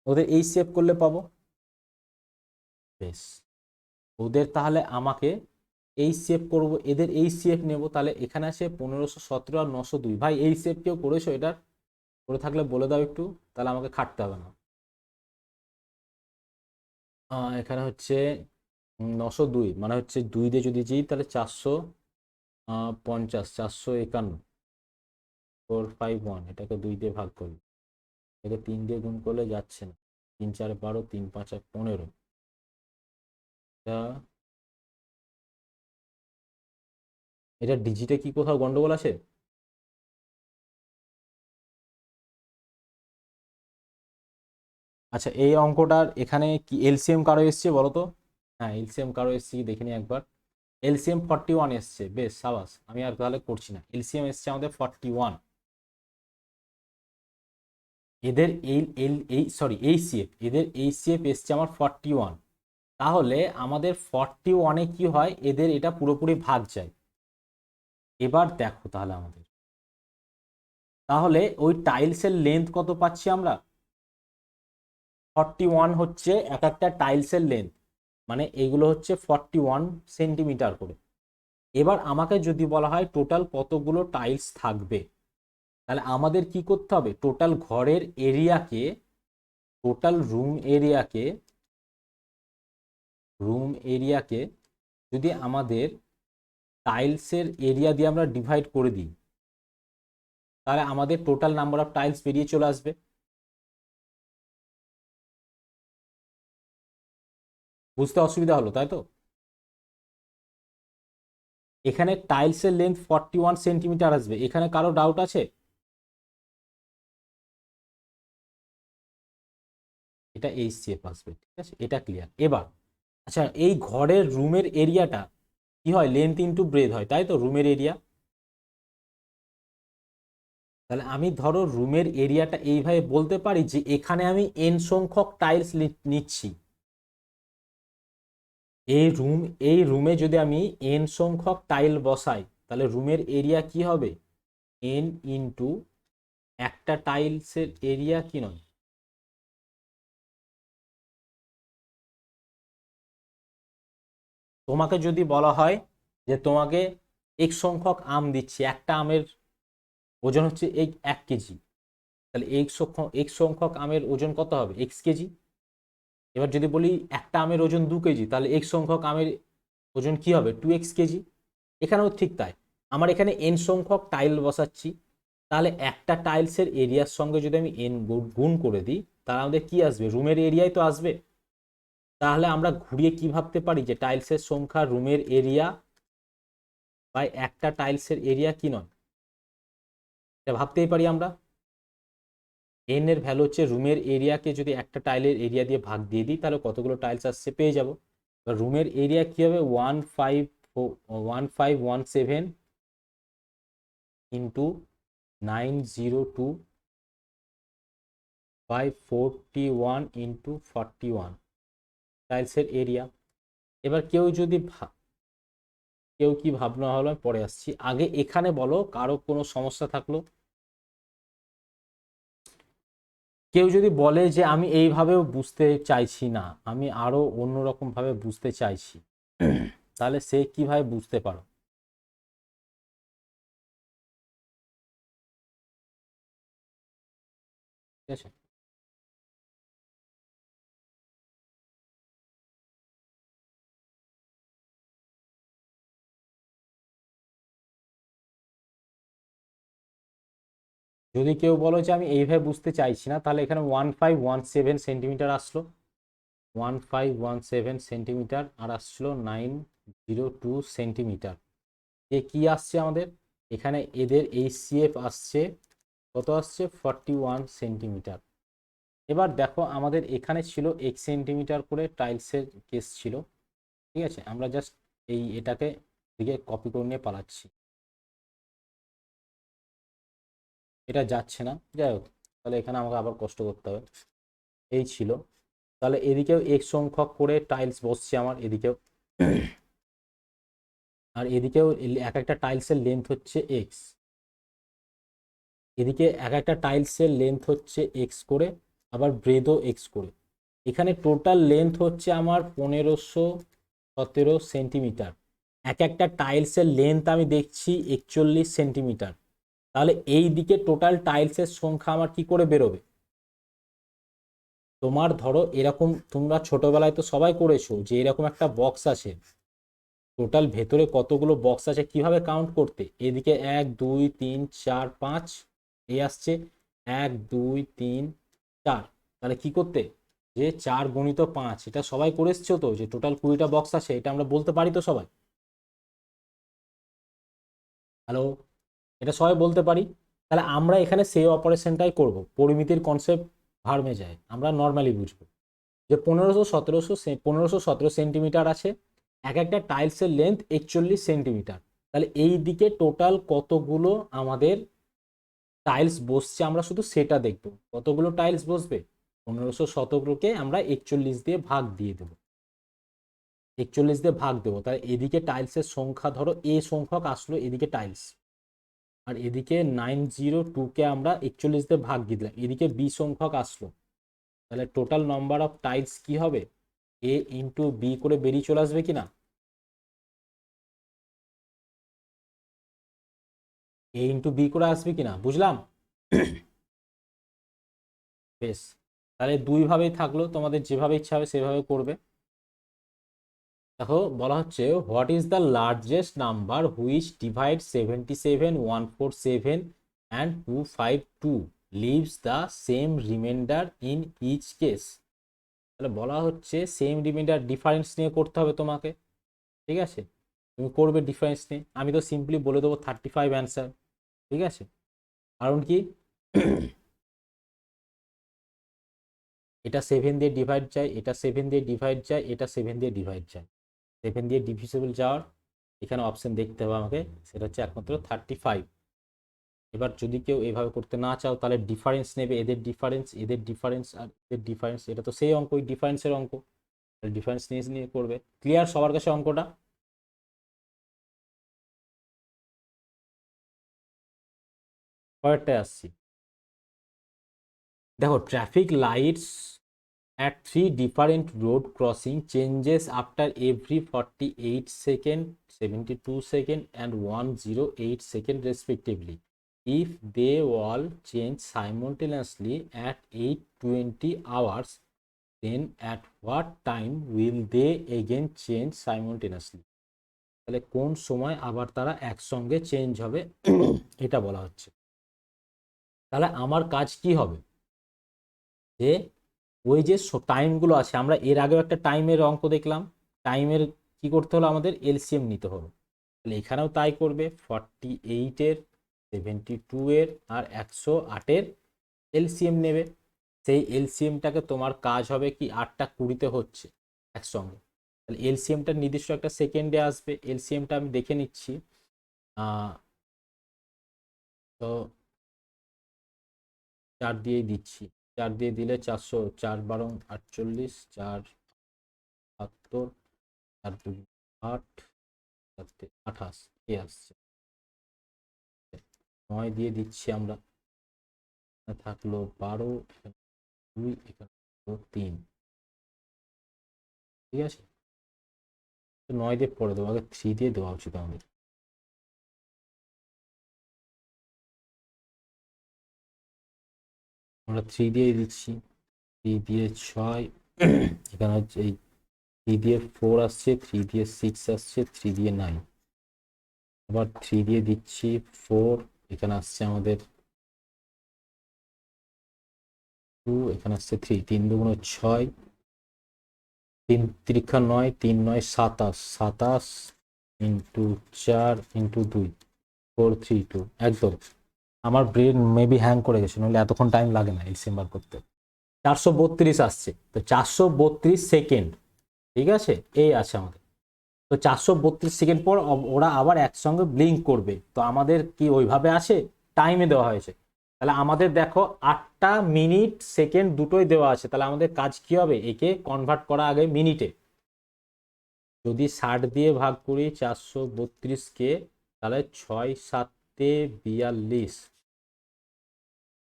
A: ওদের এই শেপ করলে পাবো। বেশ, ওদের তাহলে আমাকে এই সেভ করব, এদের এই সেভ নেব, তাহলে এখানে আসে 1517 আর 902। ভাই এই সেভ কেউ করেছো এটার? করে থাকলে বলে দাও একটু, তাহলে আমাকে খাটতে হবে না। এখানে হচ্ছে 902, মানে হচ্ছে 2 দিয়ে যদি যাই তাহলে 450, 451, 451, এটাকে 2 দিয়ে ভাগ করি, এটাকে 3 দিয়ে গুণ করলে যাচ্ছে না, 3 4 12, 3 5 15। এটা ডিজিটে কি কোথাও গন্ডগোল আছে? আচ্ছা এই অঙ্কটার এখানে কি এলসিএম কারো এসছে বলো তো? হ্যাঁ এলসিএম কারো এসছে কি দেখে নি একবার। এলসিএম 41 এসছে, বেশ সাবাস, আমি আর তাহলে করছি না। এলসিএম এসছে আমাদের 41। এদের এই সরি এইচসিএফ, এদের এইচসিএফ এসছে আমার 41। তাহলে আমাদের 41-এ কি হয়, এদের এটা পুরোপুরি ভাগ যায়। এবার দেখো তাহলে আমাদের, তাহলে ওই টাইলসের লেন্থ কত পাচ্ছি আমরা? 41 হচ্ছে এক একটা টাইলসের লেন্থ, মানে এগুলো হচ্ছে 41 সেন্টিমিটার করে। এবার আমাকে যদি বলা হয় টোটাল কতগুলো টাইলস থাকবে, তাহলে আমাদের কি করতে হবে, টোটাল ঘরের এরিয়াকে, টোটাল রুম এরিয়াকে যদি আমাদের টাইলসের এরিয়া দিয়ে আমরা ডিভাইড করে দিই, তাহলে আমাদের টোটাল নাম্বার অফ টাইলস বেরিয়ে চলে আসবে। বুঝতে অসুবিধা হলো তাই তো? এখানে টাইলসের লেন্থ 41 সেন্টিমিটার আসবে, এখানে কারো ডাউট আছে? এটা এইচসিএফ আসবে, ঠিক আছে, এটা ক্লিয়ার। এবার আচ্ছা এই ঘরের রুমের এরিয়াটা কি হয়, লেন্থ ইন্টু ব্রেথ হয় তাই তো, রুমের এরিয়া। তাহলে আমি ধরো রুমের এরিয়াটা এইভাবে বলতে পারি যে এখানে আমি এন সংখ্যক টাইলস নিচ্ছি। এই রুমে যদি আমি এন সংখ্যক টাইল বসাই, তাহলে রুমের এরিয়া কি হবে, এন ইন্টু একটা টাইলসের এরিয়া কি নয়। তোমাকে যদি বলা হয় যে তোমাকে এক সংখ্যক আম দিচ্ছি, একটা আমের ওজন হচ্ছে এই 1 কেজি, তাহলে এক সংখ্যক আমের ওজন কত হবে, x কেজি। এবার যদি বলি একটা আমের ওজন 2 কেজি, তাহলে এক সংখ্যক আমের ওজন কি হবে, 2x কেজি। এখানেও ঠিক তাই, আমার এখানে এন সংখ্যক টাইল বসাচ্ছি, তাহলে একটা টাইলসের এরিয়ার সঙ্গে যদি আমি এন গুণ করে দিই, তাহলে আমাদের কি আসবে, রুমের এরিয়াই তো আসবে। তাহলে আমরা ঘুরিয়ে কি ভাবতে পারি যে টাইলসের সংখ্যা রুমের এরিয়া বাই একটা টাইলসের এরিয়া কি নয়, এটা ভাবতেই পারি আমরা। এন এর ভ্যালু হচ্ছে রুমের এরিয়াকে যদি একটা টাইলের এরিয়া দিয়ে ভাগ দিয়ে দিই, তাহলে কতগুলো টাইলস আসছে পেয়ে যাব। রুমের এরিয়া কি হবে, 1517 ইন্টু 902 বাই 41 ইন্টু 41 টাইলসের এরিয়া। এবার কেউ কি ভাবনা হলো, আমি পরে আসছি, আগে এখানে বলো কারো কোনো সমস্যা থাকলো। কেউ যদি বলে যে আমি এইভাবেও বুঝতে চাইছি না, আমি আরো অন্যরকম ভাবে বুঝতে চাইছি, তাহলে সে কিভাবে বুঝতে পারো? ঠিক আছে, যদি কেউ বলো যে আমি এইভাবে বুঝতে চাইছি না, তাহলে এখানে 1517 সেন্টিমিটার আসলো, 1517 আর আসছিল 902 সেন্টিমিটার। কি আসছে আমাদের এখানে, এদের এইচসিএফ আসছে কত, আসছে 41 সেন্টিমিটার। এবার দেখো আমাদের এখানে ছিল 1 সেন্টিমিটার করে টাইলসের কেস ছিল, ঠিক আছে, আমরা জাস্ট এটাকে দিকে কপি করে নিয়ে পালাচ্ছি, এটা যাচ্ছে না, যাই হোক, তাহলে এখানে আমাকে আবার কষ্ট করতে হবে। এই ছিল, তাহলে এদিকেও এক সংখ্যক করে টাইলস বসছে আমার এদিকেও, আর এদিকেও এক একটা টাইলসের লেন্থ হচ্ছে এক্স, এদিকে এক একটা টাইলসের লেন্থ হচ্ছে এক্স করে, আবার ব্রেডও এক্স করে। এখানে টোটাল লেন্থ হচ্ছে আমার 1500 সেন্টিমিটার। এক একটা টাইলসের লেন্থ আমি দেখছি 41 সেন্টিমিটার। তাহলে এই দিকে টোটাল টাইলসের সংখ্যা আমার কি করে বেরোবে? তোমার ধরো এরকম, তোমরা ছোটবেলায় তো সবাই করেছো যে এরকম একটা বক্স আছে, টোটাল ভেতরে কতগুলো বক্স আছে কিভাবে কাউন্ট করতে? এদিকে 1 2 3 4 5, এই আসছে 1 2 3 4। তাহলে কি করতে? যে 4 গুণিত 5, এটা সবাই করে এসছো তো, যে টোটাল 20টা বক্স আছে, এটা আমরা বলতে পারি তো সবাই? হ্যালো, এটা সবাই বলতে পারি। তাহলে আমরা এখানে সেই অপারেশনটাই করব, পরিমিতির কনসেপ্ট ভার্মে যায়, আমরা নর্মালি বুঝবো যে 1517 সেন্টিমিটার আছে, এক একটা টাইলসের লেন্থ 41 সেন্টিমিটার। তাহলে এই দিকে টোটাল কতগুলো আমাদের টাইলস বসছে আমরা শুধু সেটা দেখব। কতগুলো টাইলস বসবে? 1517কে আমরা 41 দিয়ে ভাগ দিয়ে দেবো, 41 দিয়ে ভাগ দেবো। তাহলে এদিকে টাইলসের সংখ্যা ধরো এ সংখ্যক আসলো এদিকে টাইলস, আর এদিকে 902কে আমরা 41 দিয়ে ভাগ দিয়ে দিলাম, এদিকে বি সংখ্যক আসলো। তাহলে টোটাল নাম্বার অফ টাইলস কি হবে? এ ইন্টু বি করে বেরিয়ে চলে আসবে কিনা? এ ইন্টু বি করে আসবে কিনা, বুঝলাম? বেশ, তাহলে দুইভাবেই থাকলো, তোমাদের যেভাবে ইচ্ছা হবে সেভাবে করবে। দেখো বলা হচ্ছে what is the largest number which divide 77 147 and 252 leaves the same remainder in each case. তাহলে বলা হচ্ছে সেম রিমাইন্ডার ডিফারেন্স নিয়ে করতে হবে তোমাকে, ঠিক আছে? তুমি করবে ডিফারেন্স নিয়ে, আমি তো সিম্পলি বলে দেবো 35 অ্যান্সার, ঠিক আছে? কারণ কি, এটা 7 দিয়ে ডিভাইড যায়, এটা 7 দিয়ে ডিভাইড যায়, এটা 7 দিয়ে ডিভাইড যায়, 7 দিয়ে ডিভিজিবল যাওয়ার এখানে অপশন দেখতে হবে আমাকে, সেটা হচ্ছে একমাত্র 35। এবার যদি কেউ এভাবে করতে না চাও তাহলে ডিফারেন্স নেবে, এদের ডিফারেন্স, এদের ডিফারেন্স আর এদের ডিফারেন্স, এটা তো সেই অঙ্ক, ওই ডিফারেন্সের অঙ্ক, ডিফারেন্স নিয়ে নিয়ে করবে। ক্লিয়ার সবার কাছে অঙ্কটা? পরেরটায় আসছি। দেখো traffic lights at three different road crossing changes after every 48 second, 72 second and 108 second respectively. If they all change simultaneously at 8:20 hours, then at what time will they again change simultaneously? তাহলে কোন সময় আবার তারা একসঙ্গে change হবে এটা বলা হচ্ছে। তাহলে আমার কাজ কি হবে? যে ওই যে টাইমগুলো আছে, আমরা এর আগেও একটা টাইমের অঙ্ক দেখলাম, টাইমের কি করতে হলো, আমাদের এলসিএম নিতে হলো। তাহলে এখানেও তাই করবে, 48-এর, 72-এর আর 108-এর এলসিএম নেবে। সেই এলসিএমটাকে তোমার কাজ হবে কি, 8টা 20-তে হচ্ছে একসঙ্গে, তাহলে এলসিএমটা নির্দিষ্ট একটা সেকেন্ডে আসবে। এলসিএমটা আমি দেখে নিচ্ছি। তো 4 দিয়েই দিচ্ছি, 4 দিয়ে দিলে 400, 4 12 48, 4 72, 4 2 8, 28 এ আসছে। 9 দিয়ে দিচ্ছি আমরা, থাকলো 12, 2, এখানে 3, ঠিক আছে? 9 দিয়ে পরে দেবো, আগে 3 দিয়ে দেওয়া উচিত আমাদের। আমরা 3 দিয়ে দিচ্ছি, 3 দিয়ে 6, এখানে হচ্ছে এই 3 দিয়ে 4 আসছে, 3 দিয়ে 6 আসছে, 3 দিয়ে 9, আবার 3 দিয়ে দিচ্ছি 4, এখানে আসছে আমাদের 2, এখানে আসছে 3, 3 দুগুণ 6, 3 তিরিক্ষা 9, 3 9 27, 27 ইন্টু 4 ইন্টু 2, 432, একদম। আমার ব্রেন মেবি হ্যাং করে গেছে, নাহলে এতক্ষণ টাইম লাগে না এলসিএম বার করতে। 432 আসছে, তো 432 সেকেন্ড, ঠিক আছে? এই আছে আমাদের। তো 432 সেকেন্ড পর ওরা আবার একসঙ্গে ব্লিঙ্ক করবে, তো আমাদের কি ওইভাবে আছে? টাইমে দেওয়া হয়েছে। তাহলে আমাদের দেখো 8টা মিনিট সেকেন্ড দুটোই দেওয়া আছে, তাহলে আমাদের কাজ কি হবে, একে কনভার্ট করা আগে মিনিটে। যদি 60 দিয়ে ভাগ করি 432-কে, তাহলে 6 7 42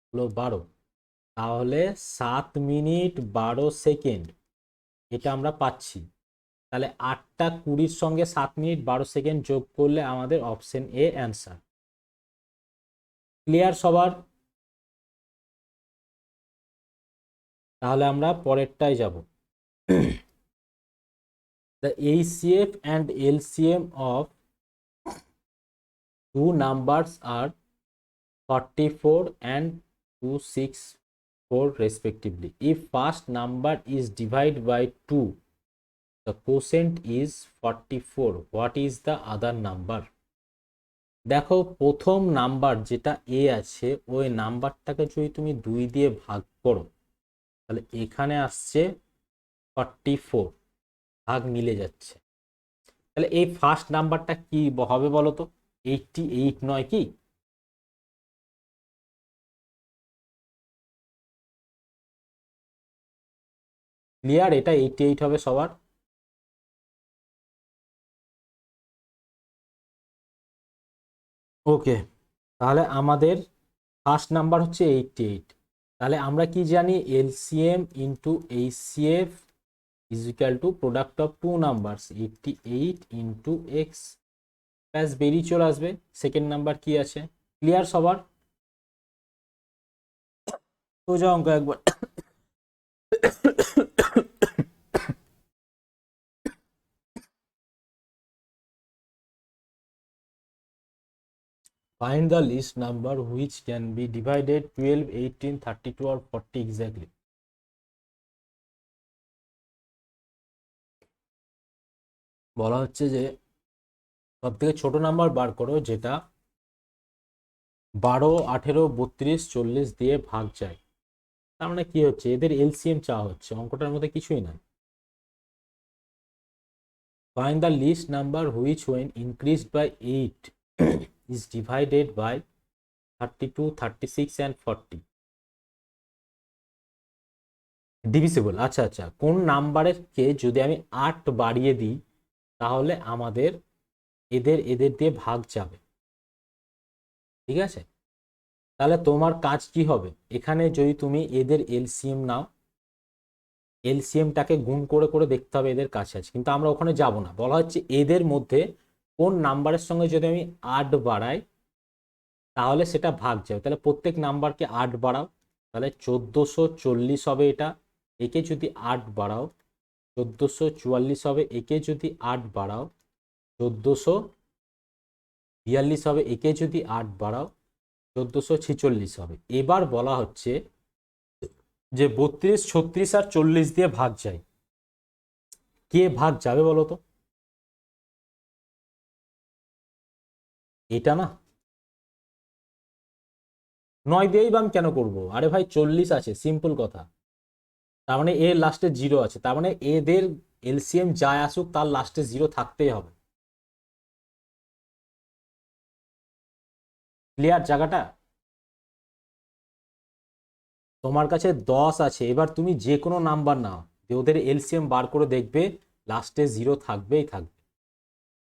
A: হলো 12, তাহলে 7 মিনিট 12 সেকেন্ড এটা আমরা পাচ্ছি। তাহলে 8টা 20-র সঙ্গে 7 মিনিট 12 সেকেন্ড যোগ করলে আমাদের অপশন এ অ্যান্সার। ক্লিয়ার সবার? তাহলে আমরা পরেরটায় যাব। The HCF and LCM of two numbers are 44 and 264 respectively. If first number is divided by 2, the quotient is 44. What is the other number? দেখো প্রথম নাম্বার যেটা এ আছে ওই নাম্বারটাকে যদি তুমি 2 দিয়ে ভাগ করো তাহলে এখানে আসছে 44, ভাগ মিলে যাচ্ছে। তাহলে এই ফার্স্ট নাম্বারটা কি হবে বলো তো? 88 নয় কি? ক্লিয়ার? এটা 88 হবে সবার? ওকে, তাহলে আমাদের ফার্স্ট নাম্বার হচ্ছে 88। তাহলে আমরা কি জানি? LCM into HCF is equal to product of two numbers 88 into X, ব্যাস বেরিয়ে চলে আসবে সেকেন্ড নাম্বার কি আছে। ক্লিয়ার সবার? সোজা অঙ্ক একবার। Find the least number which can be divided 12, 18, 32 or 40 exactly. বলা হচ্ছে যে সব থেকে ছোট নাম্বার বার করো যেটা 12, 18, 32, 40 দিয়ে ভাগ যায়। তার মানে কি হচ্ছে? এদের এলসিএম চাওয়া হচ্ছে, অঙ্কটার মধ্যে কিছুই না। Find the least number which when increased by 8 is divided by 32, 36 and 40. Divisible. আচ্ছা আচ্ছা, কোন নাম্বারের কে যদি আমি 8 বাড়িয়ে দিই তাহলে আমাদের এদের দিয়ে ভাগ যাবে। ঠিক আছে, তাহলে তোমার কাজ কি হবে? এখানে যদি তুমি এদের এলসিএম নাও, এলসিএমটাকে গুণ করে করে দেখতে হবে এদের কাছে আছে, কিন্তু আমরা ওখানে যাব না। বলা হচ্ছে এদের মধ্যে কোন নাম্বারের সঙ্গে যদি আমি 8 বাড়াই তাহলে সেটা ভাগ যাবে। তাহলে প্রত্যেক নাম্বারকে 8 বাড়াও, তাহলে 1440 হবে এটা। একে যদি 8 বাড়াও 1444 হবে। একে যদি 8 বাড়াও 1442 হবে। একে যদি 8 বাড়াও 1446 হবে। এবার বলা হচ্ছে যে 32, 36 আর 40 দিয়ে ভাগ যায়, কে ভাগ যাবে বলো তো? এটা না, 9 দিয়েই বা আমি কেন করবো? আরে ভাই 40 আছে, সিম্পল কথা। তার মানে এর লাস্টে 0 আছে, তার মানে এদের এলসিএম যাই আসুক তার লাস্টে 0 থাকতেই হবে। ক্লিয়ার জায়গাটা? তোমার কাছে 10 আছে, এবার তুমি যে কোনো নাম্বার নাও, যে ওদের এলসিএম বার করে দেখবে লাস্টে 0 থাকবেই থাকবে।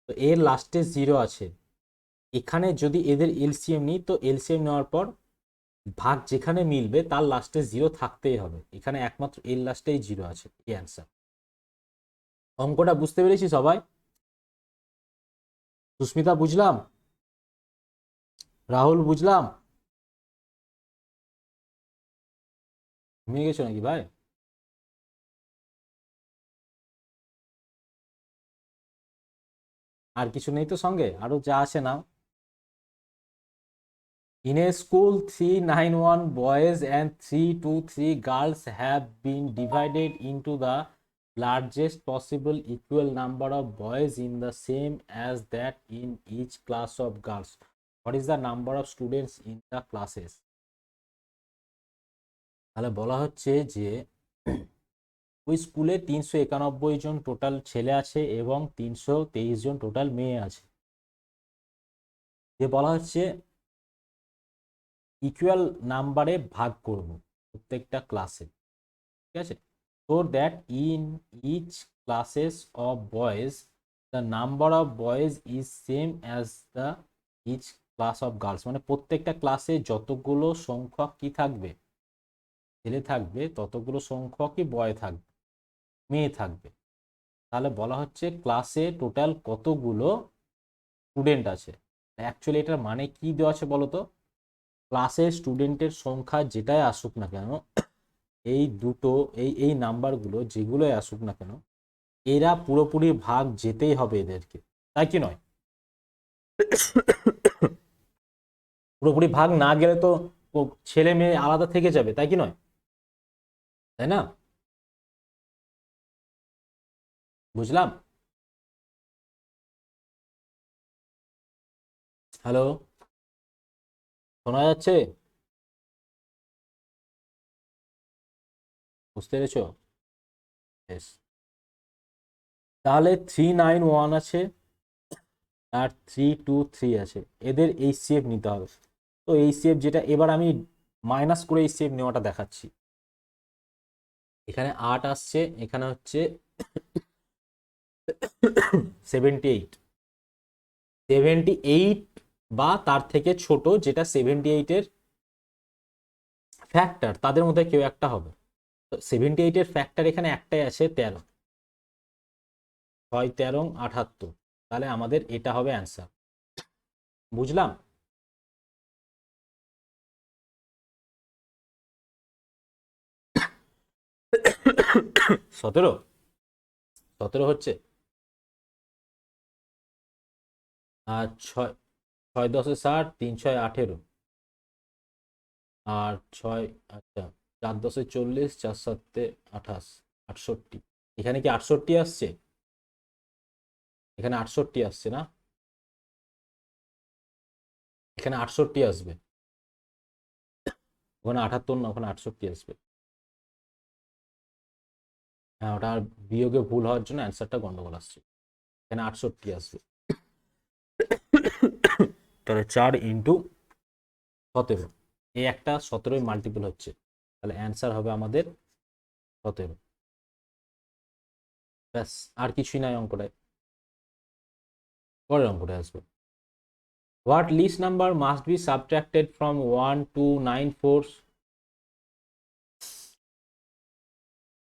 A: তো এর লাস্টে 0 আছে, এখানে যদি এদের এলসিএম নিই তো এলসিএম নেওয়ার পর ভাগ যেখানে মিলবে তার লাস্টে 0 থাকতেই হবে। এখানে একমাত্র এর লাস্টেই 0 আছে, এই অ্যান্সার। অঙ্কটা বুঝতে পেরেছি সবাই? সুস্মিতা বুঝলাম, রাহুল বুঝলাম, ঘুমিয়ে গেছো নাকি ভাই? আর কিছু নেই তো সঙ্গে? আরো যা আছে না। In a school, 391 boys and 323 girls have been divided into the largest possible equal number of boys in the same as that in each class of girls. What is the number of students in the classes? তাহলে বলা হচ্ছে যে ওই স্কুলে 391 জন total ছেলে আছে এবং 323 জন total মেয়ে আছে। যে বলা হচ্ছে ইকুয়াল নাম্বারে ভাগ করব প্রত্যেকটা ক্লাসে। ঠিক আছে, so that in each classes of boys the number of boys is same as the each class of girls, মানে প্রত্যেকটা ক্লাসে যতগুলো সংখ্যক কি থাকবে, ছেলে থাকবে, ততগুলো সংখ্যকই বয় থাকবে, মেয়ে থাকবে। তাহলে বলা হচ্ছে ক্লাসে টোটাল কতগুলো স্টুডেন্ট আছে। অ্যাকচুয়ালি এটার মানে কি দেওয়া আছে বলো তো? ক্লাসে স্টুডেন্টের সংখ্যা যেটাই আসুক না কেন, এই দুটো এই এই নাম্বারগুলো যেগুলোই আসুক না কেন, এরা পুরোপুরি ভাগ যেতেই হবে এদেরকে, তাই কি নয়? পুরোপুরি ভাগ না গেলে তো ছেলে মেয়ে আলাদা থেকে যাবে, তাই কি নয়? তাই না? বুঝলাম। হ্যালো, শোনা যাচ্ছে? বুঝতে পেরেছো? Yes. তাহলে 391 আছে আর 323 আছে, এদের এইচসিএফ নিতে হবে। তো এইচসিএফ যেটা, এবার আমি মাইনাস করে এইচসিএফ নেওয়াটা দেখাচ্ছি। এখানে 8 আসছে, এখানে হচ্ছে 78। 78 বা তার থেকে ছোট যেটা 78-এর ফ্যাক্টর, তাদের মধ্যে কেউ একটা হবে। তো 78-এর ফ্যাক্টর এখানে একটাই আছে, 13। 6 13 78। তাহলে আমাদের এটা হবে অ্যান্সার। বুঝলাম? সতেরো 17 হচ্ছে। আর 6 6 10 60, 3 6 18, আর 6, আচ্ছা, 4 10 40, 4 7 28, 68। এখানে কি 68 আসছে? এখানে 68 আসছে না? এখানে 68 আসবে। ওখানে 78 না, ওখানে 68 আসবে। হ্যাঁ, ওটা আর বিয়োগে ভুল হওয়ার জন্য অ্যান্সারটা গন্ডগোল আসছে। এখানে 68 আসবে। তাহলে 4 × 17, এই একটা 17 মাল্টিপল হচ্ছে, তাহলে অ্যান্সার হবে আমাদের 17। ব্যাস, আর কিছুই নাই অঙ্কটায়। পরের অঙ্কটায় আসবে। What least number must be subtracted from 1 to 9 4?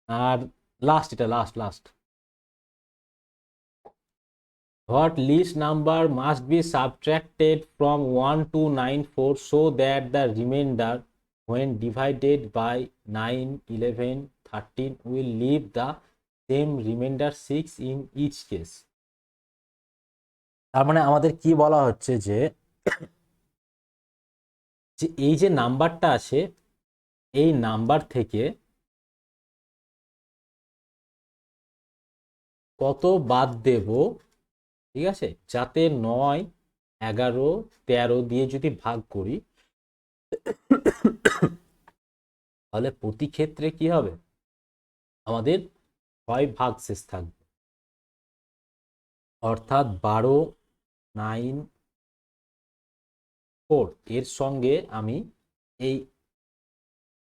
A: আর লাস্ট, এটা last last. What least number must be subtracted from 1 to 9 4 so that the remainder when divided by 9 11 13 will leave the same remainder 6 in each case? তার মানে আমাদের কি বলা হচ্ছে যে এই যে নাম্বারটা আছে, এই নাম্বার থেকে কত বাদ দেব, ঠিক আছে, যাতে 9 11 13 দিয়ে যদি ভাগ করি, তাহলে প্রতি ক্ষেত্রে কি হবে, আমাদের 6 ভাগ শেষ থাকবে। অর্থাৎ 12 9 4 এর সঙ্গে আমি এই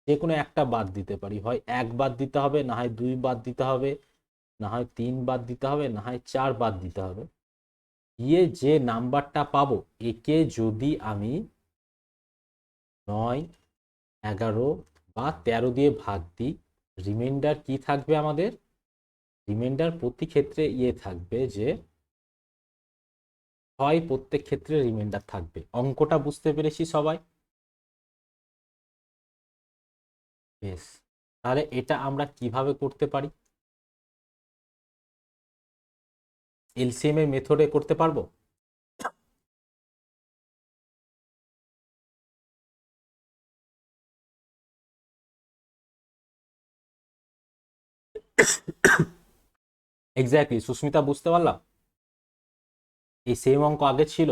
A: যে কোনো একটা বাদ দিতে পারি, হয় 1 বাদ দিতে হবে, না হয় 2 বাদ দিতে হবে, না হয় 3 বাদ দিতে হবে, না হয় 4 বাদ দিতে হবে। দিয়ে যে নাম্বারটা পাবো, একে যদি আমি 9 11 বা 13 দিয়ে ভাগ দিই, রিমাইন্ডার কি থাকবে আমাদের? রিমাইন্ডার প্রতি ক্ষেত্রে থাকবে যে 6 প্রত্যেক ক্ষেত্রে রিমাইন্ডার থাকবে। অঙ্কটা বুঝতে পেরেছি সবাই? বেশ, তাহলে এটা আমরা কিভাবে করতে পারি? এলসিএম এর মেথডে করতে পারবো? এক্স্যাক্টলি সুস্মিতা, বুঝতে পারলাম। এই সেম অঙ্ক আগে ছিল,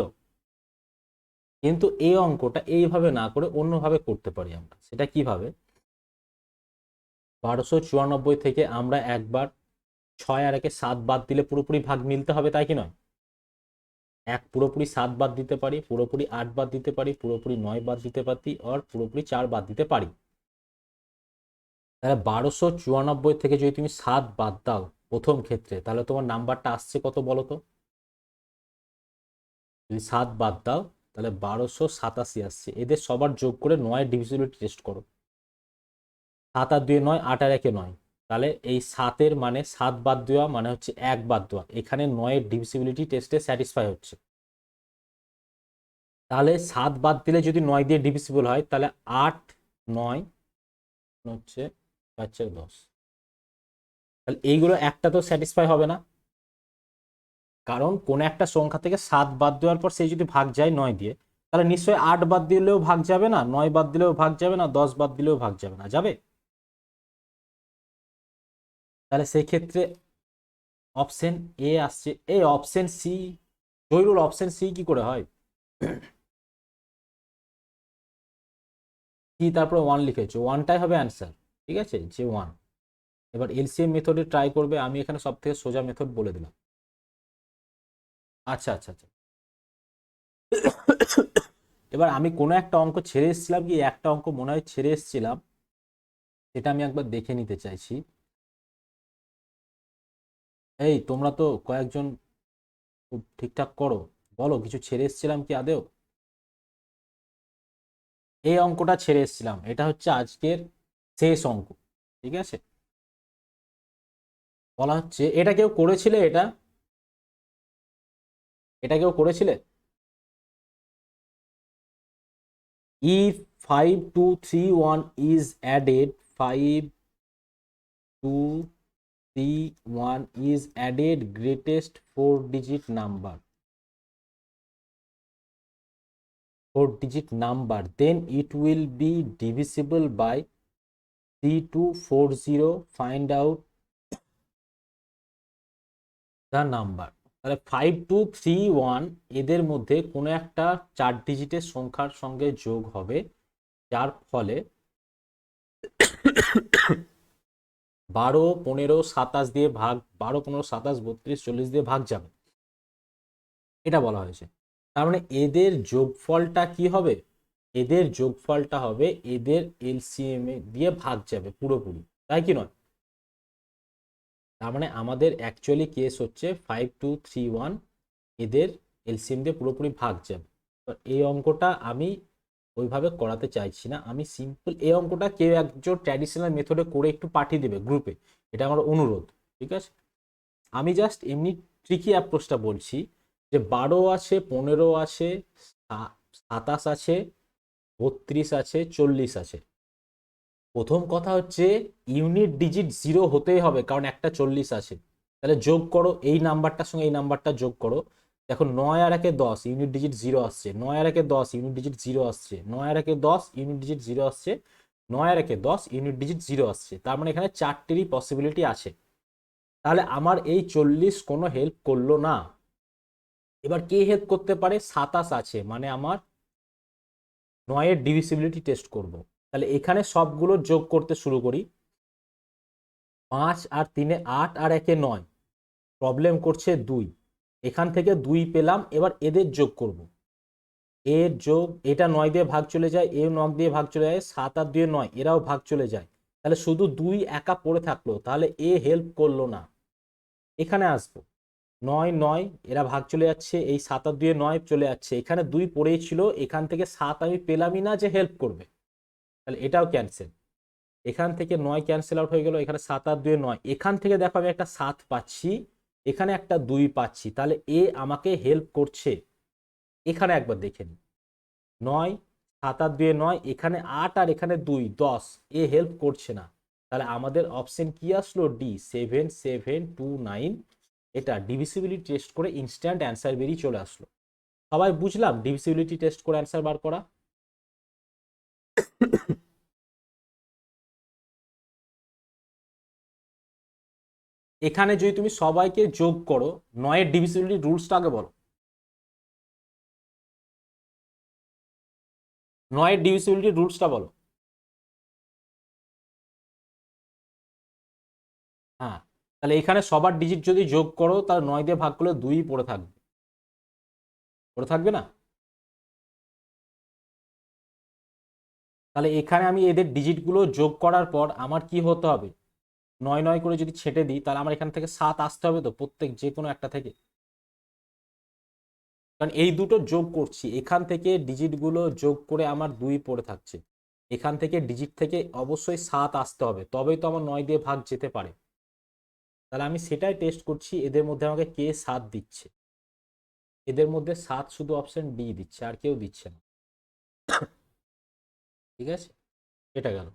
A: কিন্তু এই অঙ্কটা এইভাবে না করে অন্যভাবে করতে পারি আমরা। সেটা কিভাবে? 1294 থেকে আমরা একবার 6 আর 1 7 বাদ দিলে পুরোপুরি ভাগ মিলতে হবে, তাই কি নয়? এক পুরোপুরি 7 বাদ দিতে পারি, পুরোপুরি 8 বাদ দিতে পারি, পুরোপুরি 9 বাদ দিতে পারি, আর পুরোপুরি 4 বাদ দিতে পারি। তাহলে 1294 থেকে যদি তুমি 7 বাদ দাও প্রথম ক্ষেত্রে, তাহলে তোমার নাম্বারটা আসছে কত বলো তো? যদি 7 বাদ দাও, তাহলে 1287 আসছে। এদের সবার যোগ করে 9 ডিভিজিবিলিটি টেস্ট করো। 7 আর 2 9, 8 আর 1 9, তাহলে এই 7-এর মানে 7 বাদ দেওয়া মানে হচ্ছে 1 বাদ দেওয়া, এখানে 9-এর ডিভিসিবিলিটি টেস্টে স্যাটিসফাই হচ্ছে। তাহলে 7 বাদ দিলে যদি 9 দিয়ে ডিভিসিবল হয় তাহলে 8 9 হচ্ছে 5 4 10, তাহলে এইগুলো একটা তো স্যাটিসফাই হবে না, কারণ কোন একটা সংখ্যা থেকে 7 বাদ দেওয়ার পর সেই যদি ভাগ যায় 9 দিয়ে, তাহলে নিশ্চয়ই 8 বাদ দিলেও ভাগ যাবে না, 9 বাদ দিলেও ভাগ যাবে না, 10 বাদ দিলেও ভাগ যাবে না, যাবে? তাহলে সেই ক্ষেত্রে অপশন এ আসছে। এই option C, Zahirul option C কি করে হয়? সি তারপর 1 লিখেছো, 1টাই হবে অ্যান্সার, ঠিক আছে, যে 1। এবার এলসিএম মেথডে ট্রাই করবে, আমি এখানে সব থেকে সোজা মেথড বলে দিলাম। আচ্ছা আচ্ছা আচ্ছা, এবার আমি কোনো একটা অঙ্ক ছেড়ে এসেছিলাম, কি একটা অঙ্ক মনে হয় ছেড়ে এসেছিলাম, সেটা আমি একবার দেখে নিতে চাইছি। এই তোমরা তো কয়েকজন খুব ঠিকঠাক করো, বলো কিছু ছেড়ে এসেছিলাম কি আদেও? এই অঙ্কটা ছেড়ে এসেছিলাম, এটা হচ্ছে আজকের শেষ অঙ্ক, ঠিক আছে। বলা হচ্ছে, এটা কেউ করেছিলে? এটা এটা কেউ করেছিলে? if 5231 is added, 5231 is added greatest 4-digit number, 4-digit number, then it will be divisible by 3240, find out the number। তাহলে 5231 এদের মধ্যে কোনো একটা 4 ডিজিটের সংখ্যার সঙ্গে যোগ হবে, যার ফলে 12 15 27 দিয়ে ভাগ, 12 15 27 32 40 দিয়ে ভাগ যাবে, এটা বলা হয়েছে। তার মানে এদের যোগফলটা কি হবে? এদের যোগফলটা হবে এদের এলসিএম দিয়ে ভাগ যাবে পুরোপুরি, তাই কি নয়? তার মানে আমাদের অ্যাকচুয়ালি কেস হচ্ছে 5231 এদের এলসিএম দিয়ে পুরোপুরি ভাগ যাবে। এই অঙ্কটা আমি ওইভাবে করাতে চাইছি না, আমি সিম্পল এই অঙ্কটা কেউ একজন ট্র্যাডিশনাল মেথডে করে একটু পাঠিয়ে দেবে গ্রুপে, এটা আমার অনুরোধ, ঠিক আছে। আমি জাস্ট এমনি ট্রিকি অ্যাপ্রোচটা বলছি, যে 12 আছে, 15 আছে, 27 আছে, 32 আছে, 40 আছে। প্রথম কথা হচ্ছে ইউনিট ডিজিট 0 হতেই হবে, কারণ একটা 40 আছে। তাহলে যোগ করো, এই নাম্বারটার সঙ্গে এই নাম্বারটা যোগ করো, দেখো 9 আর 1 10, ইউনিট ডিজিট 0 আসছে, 9 আর 1 10, ইউনিট ডিজিট 0 আসছে, 9 আর 1 10, ইউনিট ডিজিট 0 আসছে, 9 আর 1 10, ইউনিট ডিজিট 0 আসছে। তার মানে এখানে 4টেরই পসিবিলিটি আছে। তাহলে আমার এই 40 কোনো হেল্প করলো না। এবার কে হেল্প করতে পারে? 27 আছে, মানে আমার 9-এর ডিভিসিবিলিটি টেস্ট করব। তাহলে এখানে সবগুলো যোগ করতে শুরু করি, 5 আর 3-এ 8 আর 1-এ 9, প্রবলেম করছে 2, এখান থেকে 2 পেলাম। এবার এদের যোগ করব, এর যোগ, এটা 9 দিয়ে ভাগ চলে যায়, এ 9 দিয়ে ভাগ চলে যায়, 7 আর 2 9, এরাও ভাগ চলে যায়। তাহলে শুধু 2 একা পড়ে থাকলো, তাহলে এ হেল্প করলো না। এখানে আসবো, 9 9, এরা ভাগ চলে যাচ্ছে, এই 7 আর 2 9 চলে যাচ্ছে, এখানে 2 পড়েই ছিল, এখান থেকে 7 আমি পেলামই না যে হেল্প করবে, তাহলে এটাও ক্যান্সেল। এখান থেকে 9 ক্যান্সেল আউট হয়ে গেল, এখানে 7 আর 2 9, এখান থেকে দেখো আমি একটা 7 পাচ্ছি, এখানে একটা 2 পাচ্ছি, তাহলে এ আমাকে হেল্প করছে। এখানে একবার দেখে নিই, 9 7 আর 2 9, এখানে 8 আর এখানে 2 10, এ হেল্প করছে না। তাহলে আমাদের অপশন কি আসলো? ডি, 7729। এটা ডিভিসিবিলিটি টেস্ট করে ইনস্ট্যান্ট অ্যান্সার বেরিয়ে চলে আসলো। সবাই বুঝলাম ডিভিসিবিলিটি টেস্ট করে অ্যান্সার বার করা? এখানে যদি তুমি সবাইকে যোগ করো, 9-এর ডিভিসিবিলিটি রুলসটা আগে বলো। 9-এর ডিভিসিবিলিটি রুলসটা বলো। হ্যাঁ, তাহলে এখানে সবার ডিজিট যদি যোগ করো, তাহলে 9 দিয়ে ভাগ করলে 2 পড়ে থাকবে, পড়ে থাকবে না? তাহলে এখানে আমি এদের ডিজিটগুলো যোগ করার পর আমার কি হতে হবে? 9 9 করে যদি ছেটে দিই, তাহলে আমার এখান থেকে 7 আসতে হবে তো, প্রত্যেক যে কোনো একটা থেকে, কারণ এই দুটো যোগ করছি, এখান থেকে ডিজিটগুলো যোগ করে আমার 2 পড়ে থাকছে, এখান থেকে ডিজিট থেকে অবশ্যই 7 আসতে হবে, তবেই তো আমার 9 দিয়ে ভাগ যেতে পারে। তাহলে আমি সেটাই টেস্ট করছি, এদের মধ্যে আমাকে কে 7 দিচ্ছে। এদের মধ্যে 7 শুধু অপশন ডি দিচ্ছে, আর কেউ দিচ্ছে না। ঠিক আছে, এটা গেল।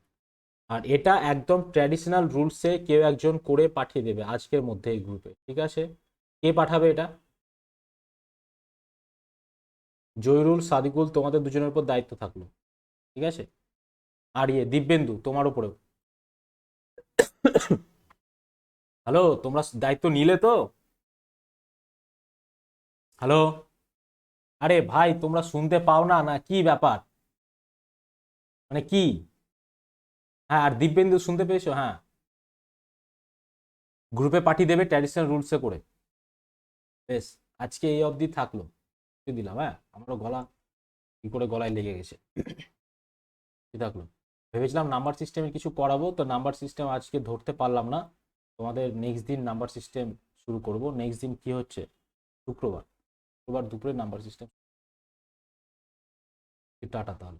A: আর এটা একদম ট্র্যাডিশনাল রুলসে কেউ একজন করে পাঠিয়ে দেবে আজকের মধ্যে এই গ্রুপে। ঠিক আছে, কে পাঠাবে এটা? জয়রুল, সাদিকুল, তোমাদের দুজনের উপর দায়িত্ব থাকলো। ঠিক আছে, আর দিব্যেন্দু তোমার উপরেও। হ্যালো, তোমরা দায়িত্ব নিলে তো? হ্যালো, আরে ভাই তোমরা শুনতে পাও না, না কি ব্যাপার? মানে কি? হ্যাঁ, আর দিব্যেন্দু শুনতে পেয়েছো? হ্যাঁ, গ্রুপে পাঠিয়ে দেবে ট্র্যাডিশনাল রুলসে করে। বেশ, আজকে এই অবধি থাকলো, দিলাম। হ্যাঁ, আমারও গলা কি করে গলায় লেগে গেছে। কি থাকলো, ভেবেছিলাম নাম্বার সিস্টেমের কিছু করাবো, তো নাম্বার সিস্টেম আজকে ধরতে পারলাম না। তোমাদের নেক্সট দিন নাম্বার সিস্টেম শুরু করব। নেক্সট দিন কি হচ্ছে? শুক্রবার। শুক্রবার দুপুরে নাম্বার সিস্টেম। টাটা তাহলে।